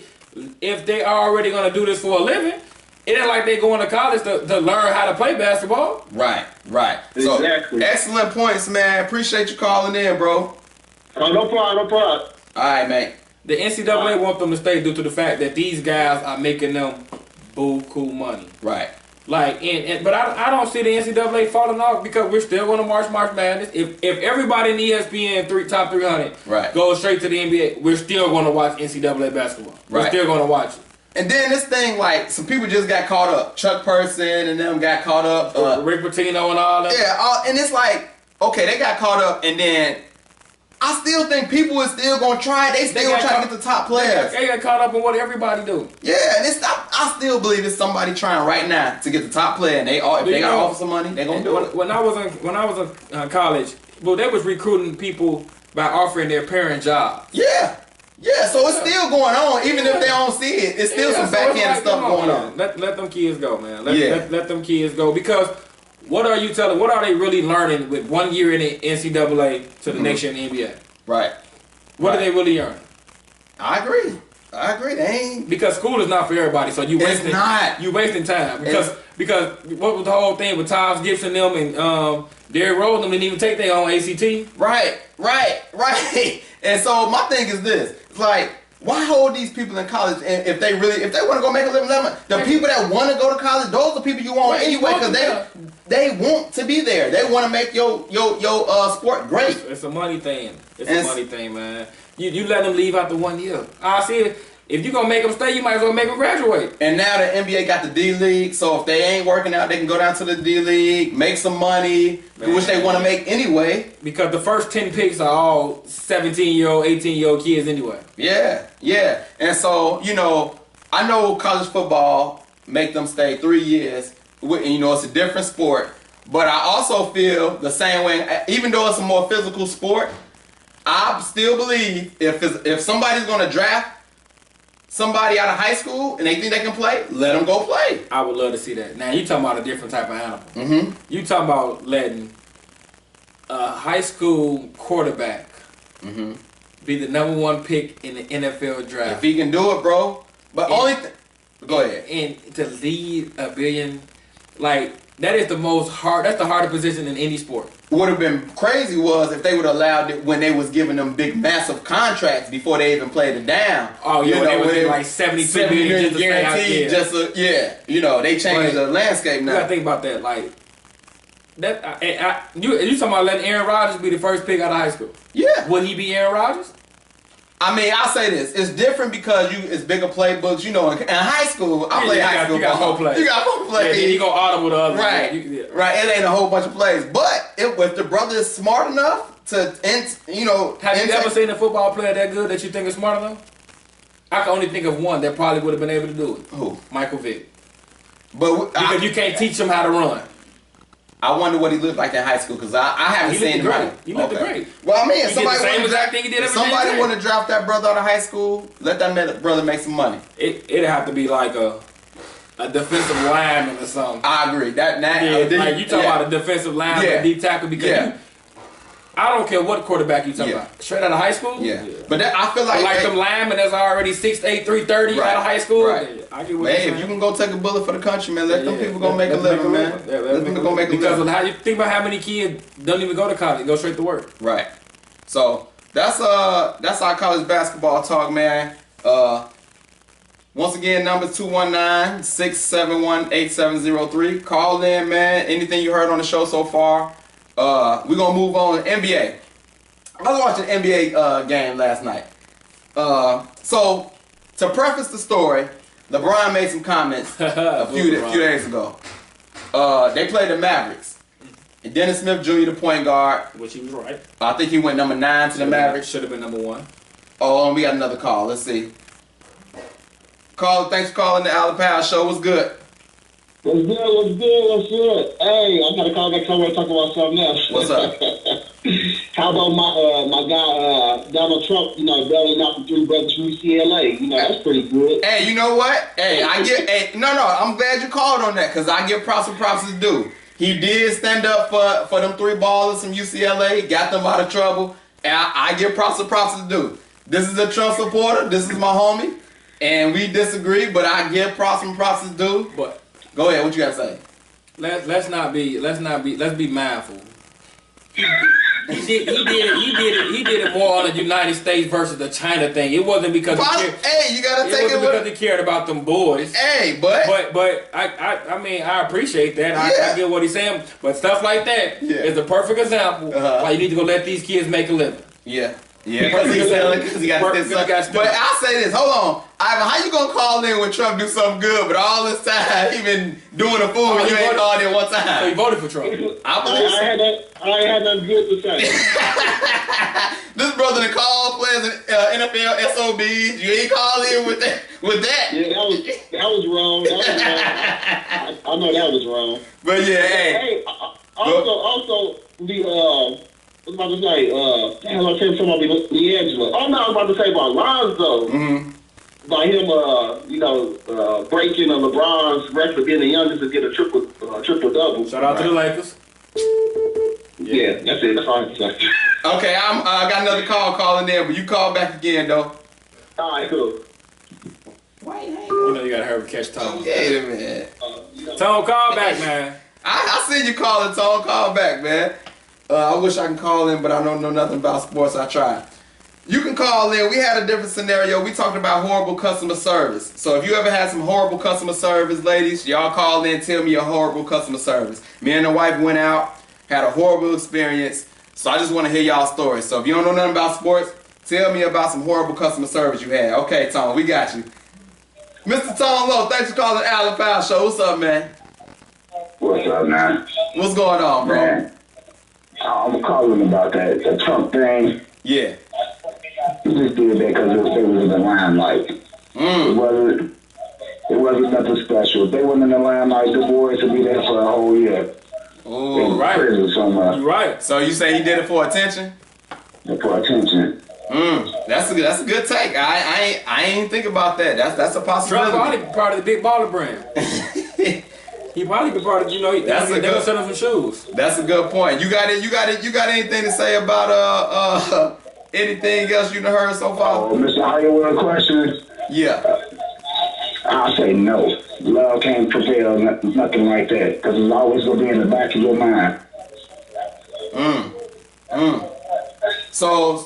if they are already gonna do this for a living, it ain't like they going to college to learn how to play basketball. Right. So excellent points, man. Appreciate you calling in, bro. Oh, no problem. All right, mate. The NCAA want them to stay due to the fact that these guys are making them buku money. Right. Like, but I don't see the NCAA falling off because we're still going to March Madness. If everybody in ESPN top 300 goes straight to the NBA, we're still going to watch NCAA basketball. We're still going to watch it. And then this thing, like, some people just got caught up. Chuck Person and them got caught up. Rick Pitino and all that. Yeah, and it's like, okay, they got caught up, and then I still think people is still gonna try. They still trying to get the top players. They got caught up in what everybody do. Yeah, and I still believe it's somebody trying right now to get the top player, and if they gotta offer some money, they gonna do it. When I was in college, they was recruiting people by offering their parent jobs. Yeah, so it's still going on, even if they don't see it. It's still some backhand stuff going on. Let them kids go, man. Let them kids go, because what are they really learning with 1 year in the NCAA to the next year in the NBA? Right. What are they really earning? I agree. They ain't, because school is not for everybody. So you wasting time because what was the whole thing with Taj Gibson them and Derrick Rose them didn't even take their own ACT. Right. And so my thing is this: it's like, why hold these people in college? And if they want to go make a living, the people that want to go to college, those are people you want anyway, because they want to be there. They want to make your sport great. It's a money thing. It's a money thing, man. You let them leave after 1 year. I see it. If you're gonna make them stay, you might as well make them graduate. And now the NBA got the D League, so if they ain't working out, they can go down to the D League, make some money, which they want to make anyway. Because the first 10 picks are all 17-year-old, 18-year-old kids anyway. Yeah. And so, I know college football make them stay 3 years. It's a different sport. But I also feel the same way, even though it's a more physical sport, I still believe if somebody's going to draft somebody out of high school and they think they can play, let them go play. I would love to see that. Now, you talking about a different type of animal. Mm-hmm. You talking about letting a high school quarterback be the #1 pick in the NFL draft. If he can do it, bro. But go ahead. And to lead $1 billion, that is that's the hardest position in any sport. What would have been crazy was if they would have allowed it when they was giving them big, massive contracts before they even played it down. Oh, yeah, they was like $72 million guaranteed. They changed the landscape now. You gotta think about that. You talking about letting Aaron Rodgers be the first pick out of high school? Yeah. Would he be Aaron Rodgers? I mean, I'll say this. It's different because it's bigger playbooks. In high school, I play high school. You got 4 plays. You got 4 plays. Yeah, then you go audible the other. Right. It ain't a whole bunch of plays. But if the brother is smart enough to, Have you ever seen a football player that good that you think is smart enough? I can only think of one that probably would have been able to do it. Who? Michael Vick. Because you can't teach him how to run. I wonder what he looked like in high school because I haven't He seen looked him. great. He looked great. Well, I mean, if He did the same wanna exact thing he did if at somebody Virginia want to Tech. draft that brother out of high school, let that brother make some money. It'd have to be like a defensive lineman or something. I agree. That Yeah, like you talking about a defensive lineman, Yeah. a deep tackle, because Yeah. you, I don't care what quarterback you talking Yeah. about. Straight out of high school? Yeah. But that, I feel like, Like them linemen that's already 6'8", 330 Right. out of high school. Right. I get what hey, you're if saying. you can go take a bullet for the country, man, let them people go make a Let them living, man. Yeah, Let them go make a because living. of how you think about how many kids don't even go to college, go straight to work. Right. So that's our college basketball talk, man. Once again, number 219-671-8703. Call in, man. Anything you heard on the show so far. We're gonna move on to NBA. I was watching an NBA game last night. So to preface the story, LeBron made some comments a few days ago. They played the Mavericks. And Dennis Smith Jr., the point guard. Which he was right. I think he went number 9 to the Mavericks. Should have been number 1. Oh, and we got another call. Let's see. Caller, thanks for calling the Alan Powell Show. What's good? What's good? Hey, I gotta call back somewhere to talk about something else. What's up? How about my guy Donald Trump? Bailing out the 3 brothers from UCLA. That's pretty good. Hey, you know what? Hey, no, I'm glad you called on that because I give props and props is due. He did stand up for them 3 ballers from UCLA, got them out of trouble, and I give props and props is due. This is a Trump supporter. This is my homie, and we disagree, but I give props and props is due. But go ahead, what you gotta say? let's be mindful. He did it more on the United States versus the China thing. It wasn't because he cared. Hey, you gotta take it wasn't because he cared about them boys. Hey, but I mean I appreciate that. Yeah. I get what he's saying. But stuff like that is a perfect example why you need to go let these kids make a living. Yeah, because he got this. But I'll say this. Hold on, Ivan. How you gonna call in when Trump do something good, but all this time he been doing a fool and you ain't called in one So he time? voted for Trump. I believe so. I had nothing good to say. This brother that call players in NFL SOBs. You ain't call in with that. Yeah, that was wrong. I know that was wrong. But yeah, hey. Hey, also the I was about to say, I was saying something about D'Angelo. Oh no, I was about to say about Lonzo. Mm-hmm. By him, breaking LeBron's record of being the youngest to get a triple double. Shout out to the Lakers. Yeah, that's it. That's all I have to say. Okay, I got another call calling in, but you call back again though. All right, cool. Why you hang You know you gotta hurry and catch Tone. Wait a minute. Tone, call back, man. I see you calling, Tone. Call back, man. I wish I could call in, but I don't know nothing about sports. I tried. You can call in. We had a different scenario. We talked about horrible customer service. So if you ever had some horrible customer service, ladies, y'all call in, tell me your horrible customer service. Me and the wife went out, had a horrible experience. So I just want to hear y'all stories. So if you don't know nothing about sports, tell me about some horrible customer service you had. Okay, Tone, we got you. Mr. Tone Lowe, thanks for calling the Alan Powell Show. What's up, man? What's up, man? What's going on, bro? Man, I'm calling about the Trump thing. Yeah. He just did that because it was in the limelight. It wasn't nothing special. If they weren't in the limelight, the boys would be there for a whole year. Oh, right. Prison somewhere. You right. So you say he did it for attention? For attention. That's a good take. I ain't think about that. That's a Trump possibility. probably be part of the Big Baller brand. He probably be part of, they're gonna sell him some shoes. That's a good point. You got anything to say about anything else you done heard so far? Oh, Mr. Hollywood question? Yeah. I'll say no. Love can't prevail, nothing like that. Because it's always going to be in the back of your mind. So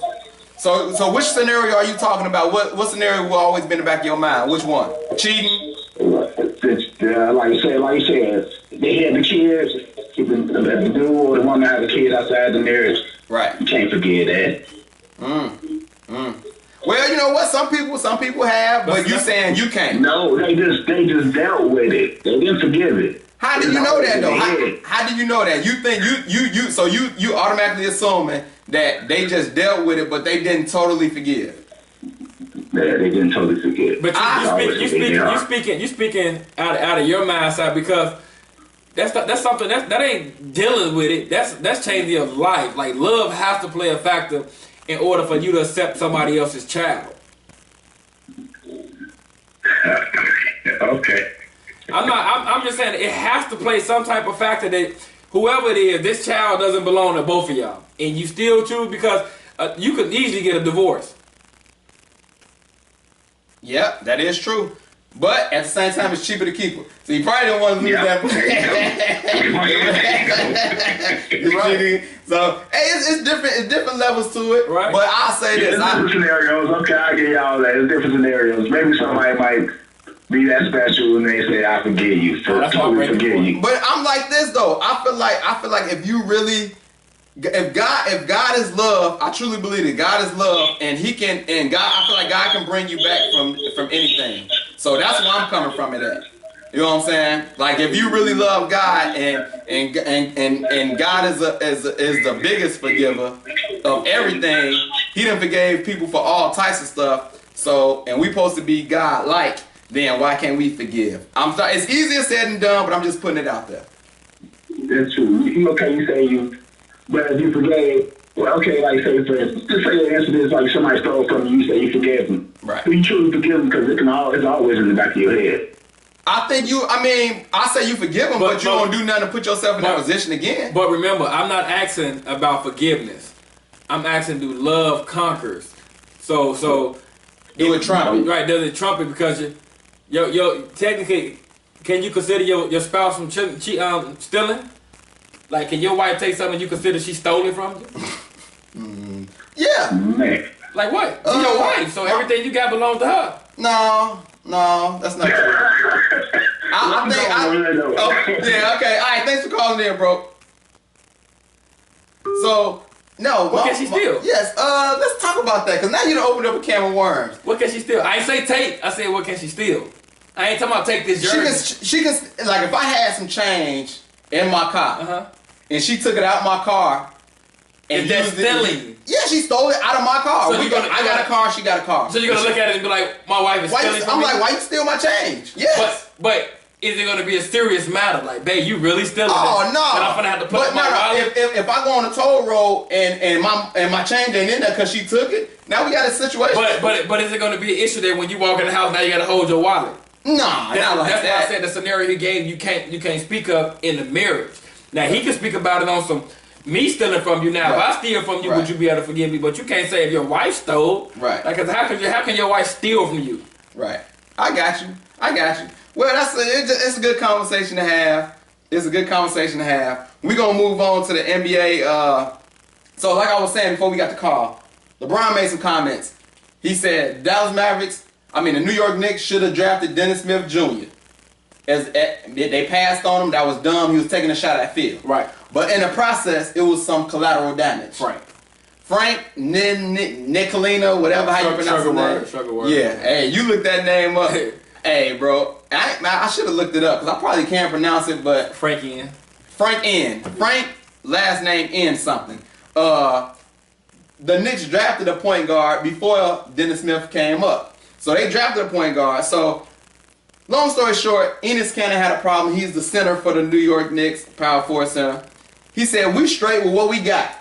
which scenario are you talking about? What scenario will always be in the back of your mind? Which one? Cheating? Like you said, they had the kids, the dude or the woman had the kids outside the marriage. Right. You can't forget that. Well, you know what? Some people have, but you saying you can't. No, they just dealt with it. They didn't forgive it. How did you know that though? How did you know that? You think you automatically assuming that they just dealt with it, but they didn't totally forgive. Yeah, they didn't totally forget. But you speaking out of your mindset because That's something that ain't dealing with it. That's changing your life. Like love has to play a factor in order for you to accept somebody else's child. Okay. I'm just saying it has to play some type of factor that whoever it is, this child doesn't belong to both of y'all, and you still choose because you could easily get a divorce. Yep, that is true. But at the same time, it's cheaper to keep her. So you probably don't want to lose that. You're right. So hey, it's different. It's different levels to it. Right. But I'll say this. There's different scenarios. Okay, I get y'all that. There's different scenarios. Maybe somebody might be that special and they say, "I forgive you." Totally forgive you. But I'm like this though. I feel like if you really, if God is love, I truly believe that God is love, and I feel like God can bring you back from anything. So that's where I'm coming from it at. You know what I'm saying? Like if you really love God and God is the biggest forgiver of everything. He done forgave people for all types of stuff. So and we supposed to be God-like. Then why can't we forgive? I'm sorry, it's easier said than done, but I'm just putting it out there. That's true. Okay, you say you, but if you forgave, well, okay, like say for instance, just say the incident is like somebody stole from you, you say you forgave them. Right. Do you truly forgive them because it's always in the back of your head? I say you forgive them, but you don't do nothing to put yourself in that position again. But remember, I'm not asking about forgiveness. I'm asking do love conquers. So Do it trump it. Right, does it trump it because yo technically, can you consider your spouse from stealing? Like, can your wife take something you consider she stole it from you? Yeah. Man. Like what? She's your wife, so everything you got belongs to her. No, that's not true. Yeah, okay. All right, thanks for calling in, bro. So, no. What can she steal? Yes, let's talk about that, because now you done opened up a can of worms. What can she steal? I ain't say take. I said what can she steal? I ain't talking about take this journey. She can, like, if I had some change in my car, and she took it out my car, and that's stealing. Yeah, she stole it out of my car. So I got a car, she got a car. So you're gonna look at it and be like, my wife is stealing from me? I'm like, why you steal my change? Yes. But is it gonna be a serious matter? Like, babe, you really stealing Oh it? no! And I'm gonna have to put it in my wallet? If I go on a toll road and my change ain't in there because she took it, now we got a situation. But is it gonna be an issue that when you walk in the house now you gotta hold your wallet? Nah, that's why I said the scenario he gave you can't speak of in the marriage. Now he can speak about it on some me stealing from you. Now Right. if I steal from you, Right. would you be able to forgive me? But you can't say if your wife stole. Right. Like, 'cause how can your wife steal from you? Right. I got you. Well, it's a good conversation to have. We're gonna move on to the NBA. So like I was saying before we got the call, LeBron made some comments. He said the New York Knicks should have drafted Dennis Smith Jr. They passed on him. That was dumb. He was taking a shot at Phil. Right. But in the process, it was some collateral damage. Frank Nicolino, whatever how you pronounce his name. Sugar Yeah. Hey, you looked that name up. Hey, bro. I should have looked it up because I probably can't pronounce it, but Frank N. Frank, last name N something. The Knicks drafted a point guard before Dennis Smith came up. So they drafted a point guard. So, long story short, Enes Kanter had a problem. He's the center for the New York Knicks, power forward center. He said, we straight with what we got.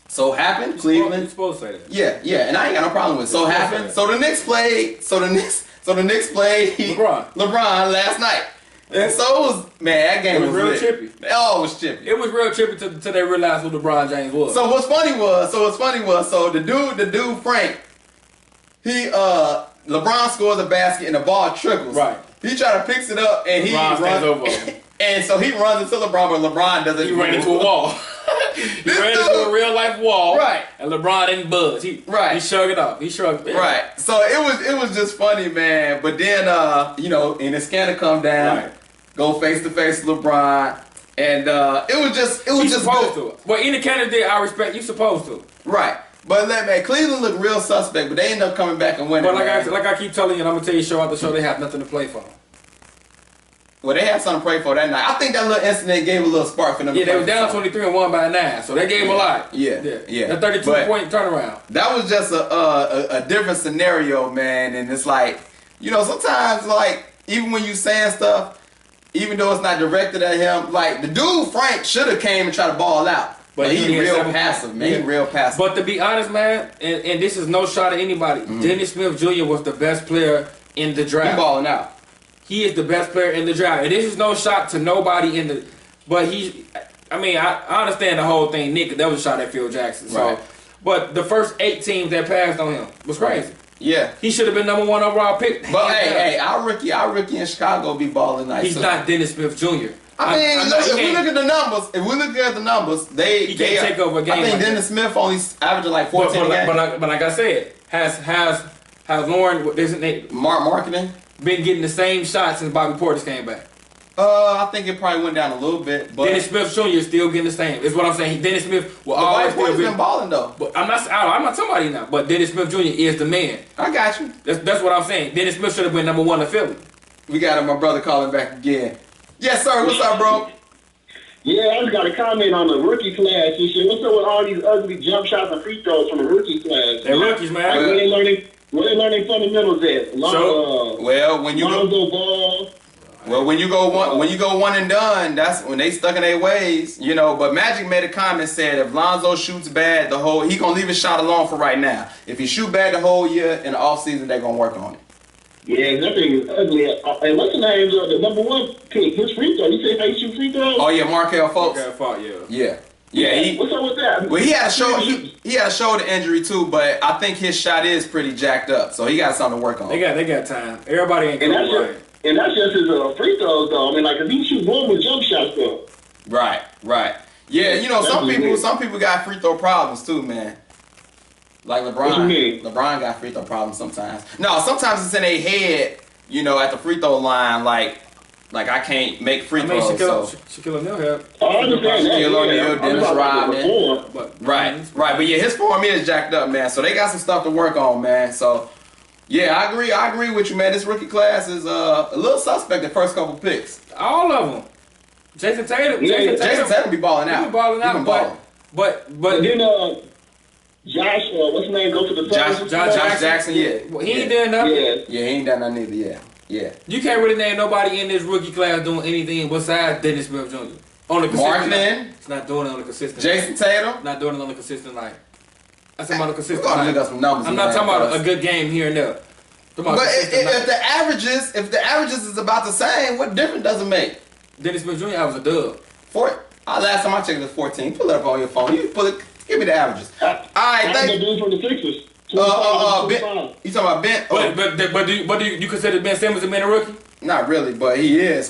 So happened, Cleveland. You're supposed to say that. Yeah, and I ain't got no problem with it. So happened. So the Knicks played LeBron last night. And so it was, man, that game was real lit. chippy. Oh, it was chippy. It was real trippy till they realized who LeBron James was. So what's funny was, the dude Frank, LeBron scores a basket and the ball trickles. Right. He tried to fix it up and LeBron stands over him. And so he runs into LeBron, but LeBron doesn't. He ran into a wall. He ran into a real life wall. Right. And LeBron didn't budge. He shrugged it off. He shrugged it. Right. So it was just funny, man. But then Enes Kanter come down, Right. go face to face with LeBron, and it was just supposed good. to. Well, Enes Kanter did. I respect you. Supposed to. Right. But man, Cleveland looked real suspect, but they ended up coming back and winning. But man. like I keep telling you, and I'm gonna tell you, show out the show, they have nothing to play for. Well, they had something to pray for that night. I think that little incident gave a little spark for them. Yeah, they were down 23 and won by 9, so they gave them a lot. Yeah. That 32-point turnaround. That was just a different scenario, man. And it's like, sometimes like even when you saying stuff, even though it's not directed at him, like the dude Frank should have came and tried to ball out. But he's he real had passive, man. Yeah. He's real passive. But to be honest, man, and this is no shot at anybody, Dennis Smith Jr. was the best player in the he draft. balling out. He is the best player in the draft. And this is no shot to nobody in the... But I understand the whole thing. Nick, that was a shot at Phil Jackson. So, Right. But the first 8 teams that passed on him was crazy. Yeah. He should have been number 1 overall pick. But hey, our rookie in Chicago be balling nice. He's not Dennis Smith Jr. I mean, know if he we can't- look at the numbers, He can't take over a game I think like Dennis Smith only averaging like 14 but games. like I said, has Lauren, isn't it, Marketing. been getting the same shots since Bobby Portis came back? I think it probably went down a little bit, but Dennis Smith Jr. is still getting the same. Is what I'm saying. Dennis Smith will always Bobby Portis be. been balling though. But I'm not somebody now. But Dennis Smith Jr. is the man. I got you. That's what I'm saying. Dennis Smith should have been number 1 in Philly. We got my brother calling back again. Yes, sir. What's up, bro? Yeah, I just got a comment on the rookie class and shit. What's up with all these ugly jump shots and free throws from the rookie class? They're rookies, man. Like, where they learning fundamentals at? Well, when you go, Lonzo Ball. well, when you go one and done, that's when they stuck in their ways, you know. But Magic made a comment, said if Lonzo shoots bad he gonna leave his shot alone for right now. If he shoot bad the whole year in the offseason, they're gonna work on it. Yeah, that thing is ugly. And what's the name? The number 1 pick, his free throw. You say he shoot free throws? Oh yeah, Markel Fultz. Okay, fault, yeah. Yeah. What's up with that? Well, he had a shoulder injury too, but I think his shot is pretty jacked up, so he got something to work on. They got time. Everybody ain't And going right. that's just his free throws, though. I mean, like, cause he shoot more with jump shots, though. Right. Yeah, you know, some people got free throw problems too, man. Like LeBron. What you mean? LeBron got free throw problems sometimes. No, sometimes it's in their head, you know, at the free throw line, like I can't make free throws. Shaquille O'Neal had. I understand that. Shaquille O'Neal, Yeah, I'm Dennis talking about Rodman. before. But Right. But yeah, his form is jacked up, man. So they got some stuff to work on, man. So yeah, I agree with you, man. This rookie class is a little suspect the first couple picks. All of them. Jason Tatum. Yeah, Jason Tatum be balling out. He been balling out, but And then Josh, what's his name? Go to the Suns. Josh Jackson, yeah. Well, he ain't doing nothing. Yeah. Yeah, he ain't done nothing either, yeah. You can't really name nobody in this rookie class doing anything besides Dennis Smith Jr. On the consistent Markman, It's not doing it on the consistent. Jason Tatum. Not doing it on the consistent night. That's about a We're consistent gonna night. look up some numbers. I'm not man, talking about first. a good game here and there. Talking about But consistent night. if the averages is about the same, what difference does it make? Dennis Smith Jr. was a dub. Last time I checked it was 14. Pull it up on your phone. You pull it. Give me the averages. All right, I'm thank the you. dude from the Sixers. Ben, you talking about Ben? But do you consider Ben Simmons to be a rookie? Not really, but he is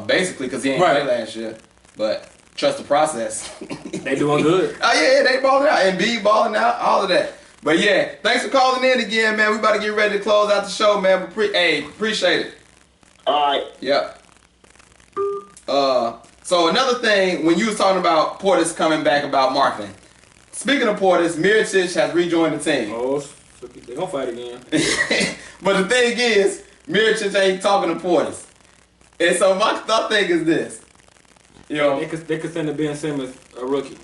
basically because he ain't Right. play last year. But trust the process. They doing good. Oh yeah, they balling out. Embiid balling out. All of that. But yeah, thanks for calling in again, man. We about to get ready to close out the show, man. Appreciate it. All right. Yep. So another thing, when you was talking about Portis coming back about marketing, speaking of Portis, Mirotic has rejoined the team. Oh, they gonna fight again. But the thing is, Mirotic ain't talking to Portis. And so my thing is this. You know, They could send Ben Simmons a rookie.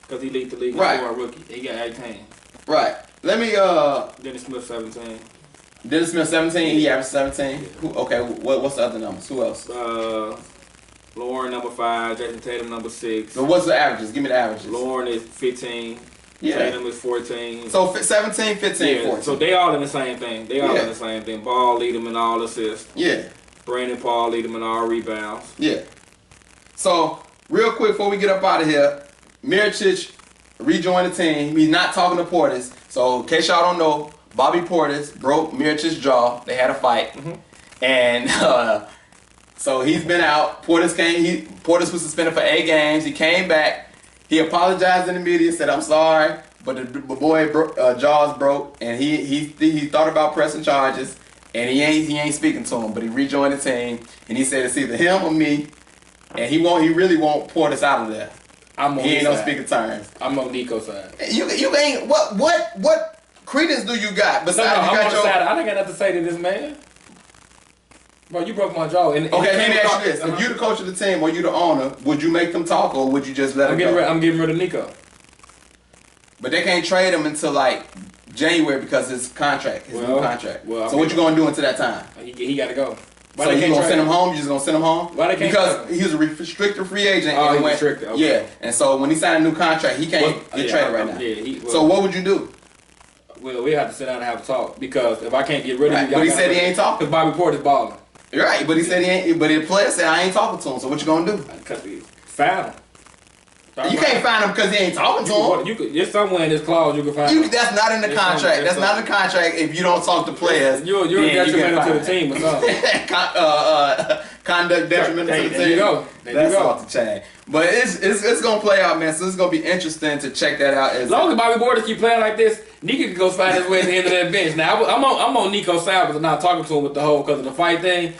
Because he lead the league Right. for a rookie. He got 18. right. Let me, Dennis Smith 17. Dennis Smith 17, he averaged 17. Okay, what's the other numbers? Who else? Lauren number 5, Jason Tatum number 6. So what's the averages? Give me the averages. Lauren is 15. Yeah. Tatum is 14. So 17, 15, yeah, 14. so they all in the same thing. They all Yeah. in the same thing. Ball lead them in all assists. Yeah. Brandon Paul lead them in all rebounds. Yeah. So, real quick before we get up out of here, Mirotic rejoined the team. He's not talking to Portis. So, in case y'all don't know, Bobby Portis broke Mirotic's jaw. They had a fight. And so he's been out. Portis was suspended for 8 games. He came back. He apologized in the media, said, "I'm sorry, but the boy jaws broke." And he thought about pressing charges. And he ain't speaking to him, but he rejoined the team. And he said it's either him or me. And he really won't Portis out of there. I'm on He ain't his no side. speaking terms. I'm on Nico's side. You ain't what credence do you got No, besides I'm you on got the your? side. I ain't got nothing to say to this man. Bro, you broke my jaw. And Okay, he let me came ask you this: across- if you the coach of the team or you the owner, would you make them talk or would you just let I'm them go? I'm getting rid of Nico. But they can't trade him until like January because his new contract. Well, So what you gonna do until that time? He got to go. Why So they you can't gonna trade send him home? You just gonna send him home? Why they can't Because trade him? he was a restricted free agent. Oh, and he's went- restricted, okay. Yeah, and so when he signed a new contract, he can't get traded right now. Yeah, So what would you do? Well, we have to sit down and have a talk because if I can't get rid of Right, you, but he said he ain't talking. Because Bobby Porter's balling. Right, but he said he ain't. But the player said I ain't talking to him. So what you gonna do? Because he foul him. You can't find him because he ain't talking to him. You could. There's somewhere in this clause you can find. That's not in the There's contract. something- That's not in the contract. If you don't talk to players, You're then you detrimental get to the team or something. Conduct detrimental to the team. There you go. There That's you go. off the chain. But it's gonna play out, man. So it's gonna be interesting to check that out. As long as Bobby Porter keep playing like this, Nico can go find his way at the end of that bench. Now I'm on Nico side because I'm not talking to him with the whole because of the fight thing.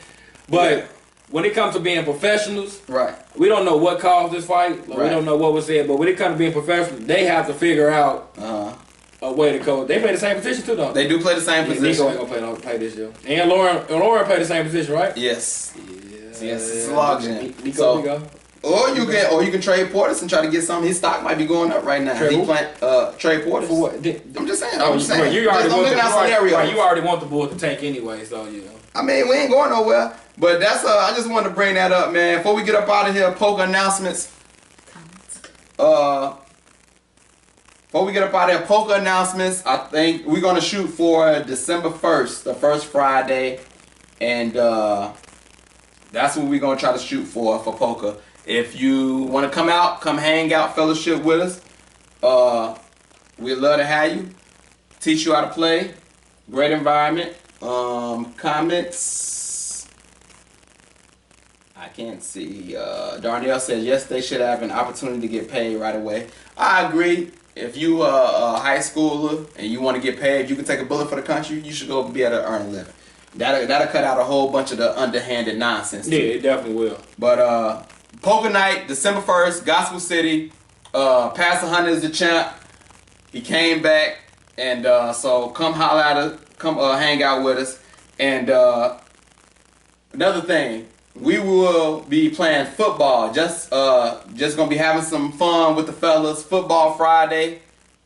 But when it comes to being professionals, right? We don't know what caused this fight. Like, right. We don't know what was said. But when it comes to being professional, they have to figure out a way to coach. They play the same position too, don't they? They do play the same position. Nico ain't gonna play this year. And Lauren play the same position, right? Yes. Yeah. Yes. It's a log jam. Nico. Or you can trade Portis and try to get some. His stock might be going up right now. Trade who? Trade Portis. For what? I'm just saying. I'm saying. You already I'm looking at scenarios. Right, you already want the Bulls to tank anyway, so yeah. I mean, we ain't going nowhere. But that's I just wanted to bring that up, man. Before we get up out of here, poker announcements. Before we get up out of here, poker announcements. I think we're gonna shoot for December 1st, the first Friday, and that's what we're gonna try to shoot for poker. If you want to come out, come hang out, fellowship with us. We'd love to have you. Teach you how to play. Great environment. Comments. I can't see. Darnell says yes, they should have an opportunity to get paid right away. I agree. If you a high schooler and you want to get paid, you can take a bullet for the country. You should go be able to earn a living. That'll cut out a whole bunch of the underhanded nonsense. Yeah, it definitely will. But poker night, December 1st, Gospel City. Pastor Hunter is the champ. He came back, and so come holler at us, come hang out with us. And another thing, we will be playing football. Just gonna be having some fun with the fellas. Football Friday,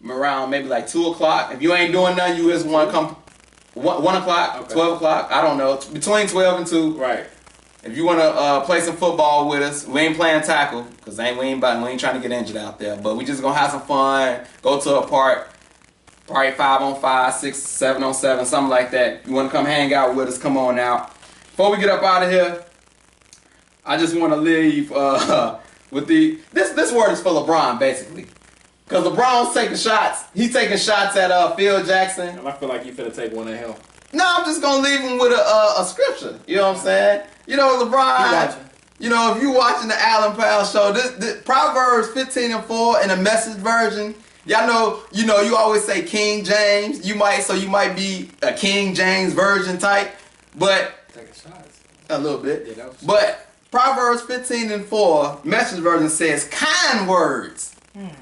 around maybe like 2 o'clock. If you ain't doing nothing, you just want to come 1 o'clock, okay. 12 o'clock. I don't know. Between 12 and 2. Right. If you want to play some football with us, we ain't playing tackle because we ain't trying to get injured out there. But we just gonna have some fun. Go to a park, probably 5-on-5, 6, 7-on-7, something like that. You want to come hang out with us? Come on out. Before we get up out of here, I just want to leave with this word is for LeBron basically, because LeBron's taking shots. He's taking shots at Phil Jackson. And I feel like you finna take one at him. No, I'm just gonna leave him with a scripture. You know what I'm saying? You know, LeBron. You know, if you watching the Allen Powell show, this Proverbs 15:4 in the Message version. Y'all know, you always say King James. You might be a King James version type, but taking shots a little bit. Yeah, but Proverbs 15:4 Message version says, "Kind words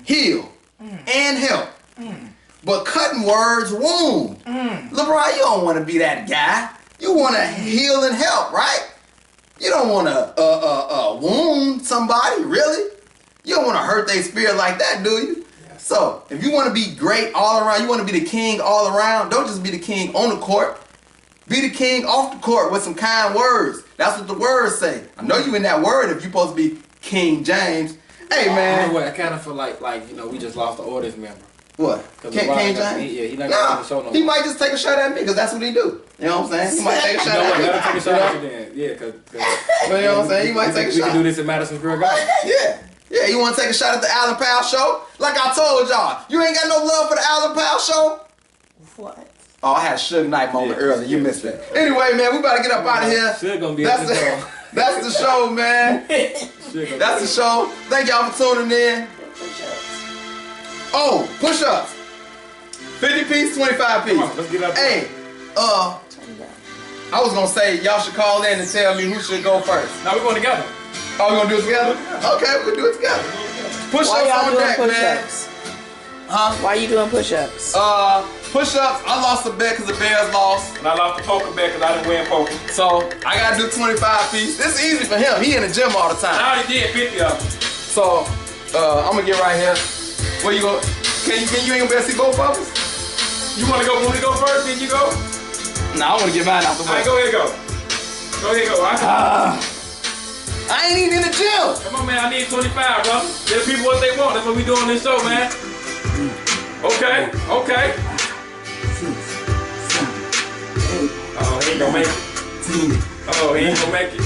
heal and help." But cutting words wound. LeBron, you don't want to be that guy. You want to heal and help, right? You don't want to wound somebody, really. You don't want to hurt their spirit like that, do you? Yes. So, if you want to be great all around, you want to be the king all around, don't just be the king on the court. Be the king off the court with some kind words. That's what the words say. I know you in that word if you're supposed to be King James. Hey, man. You know what? I kind of feel like we just lost the audience member. What? King James? He's not gonna show no. He might just take a shot at me because that's what he do. You know what I'm saying? He might take a shot at me. Let him take a shot at you then. Yeah, because you know what I'm saying? He might take a shot. We can do this in Madison Square Garden. Yeah, you want to take a shot at the Allen Powell show? Like I told y'all, you ain't got no love for the Allen Powell show? What? Oh, I had a Suge Knight moment earlier. You missed that. Anyway, man, we about to get up out of here. Suge gonna be that's the show, man. That's the show. Thank y'all for tuning in. Oh, push-ups. 50 piece, 25 piece. Come on, let's get up. Hey, I was gonna say y'all should call in and tell me who should go first. Now we're going together. Oh, we're gonna do it together? Okay, we're gonna do it together. Push-ups on deck, man. Huh? Why are you doing push-ups? Push-ups, I lost the bet because the Bears lost. And I lost the poker bet because I didn't win poker. So, I gotta do 25 piece. This is easy for him. He in the gym all the time. I already did 50 of them. So, I'm gonna get right here. Where you go? Can you ain't gonna be able to see both of us? You want to go first, then you go? Nah, I want to get mine out the way. All right, go ahead, go. Go ahead, go. I ain't even in the gym. Come on, man. I need 25, brother. Give people what they want. That's what we do on this show, man. Okay, okay. Oh, he ain't gonna make it. Oh, he ain't gonna make it.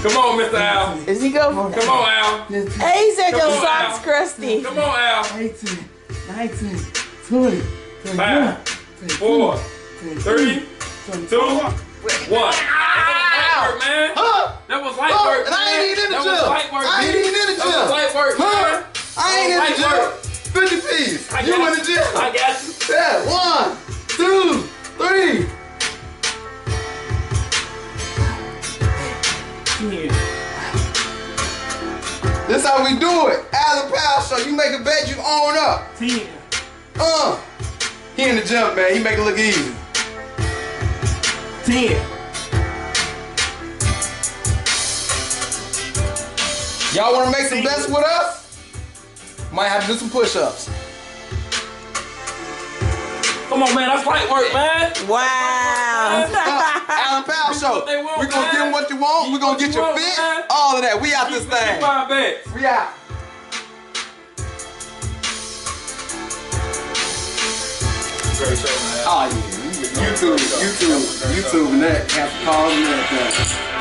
Come on, Mr. Al. Is he go? Come on, Al. Hey, he said Come your on, socks Al. crusty. Come on, Al. 18, 19, 20, 5, 4, 3, 2, 1. Man. Huh? That was light work, And I ain't even in the That gym. was light work, I ain't even in the That was gym. light work, Huh? man. I ain't in Light the work. gym. 50 piece. I You got in the gym. I got you. Yeah, 1, 2, 3. This how we do it. Alan Powell Show. You make a bet, you own up. 10, He in the gym, man. He make it look easy. 10. Y'all want to make some bets with us? Might have to do some push-ups. Come on, man. That's light work, man. Wow. Alan Powell Show. they want, We gonna man. give them what you want. We gonna get your want, fit. man. All of that. We out this thing. 5 bets. We out. Great show, man. Oh yeah. YouTube and that. Have to call and everything.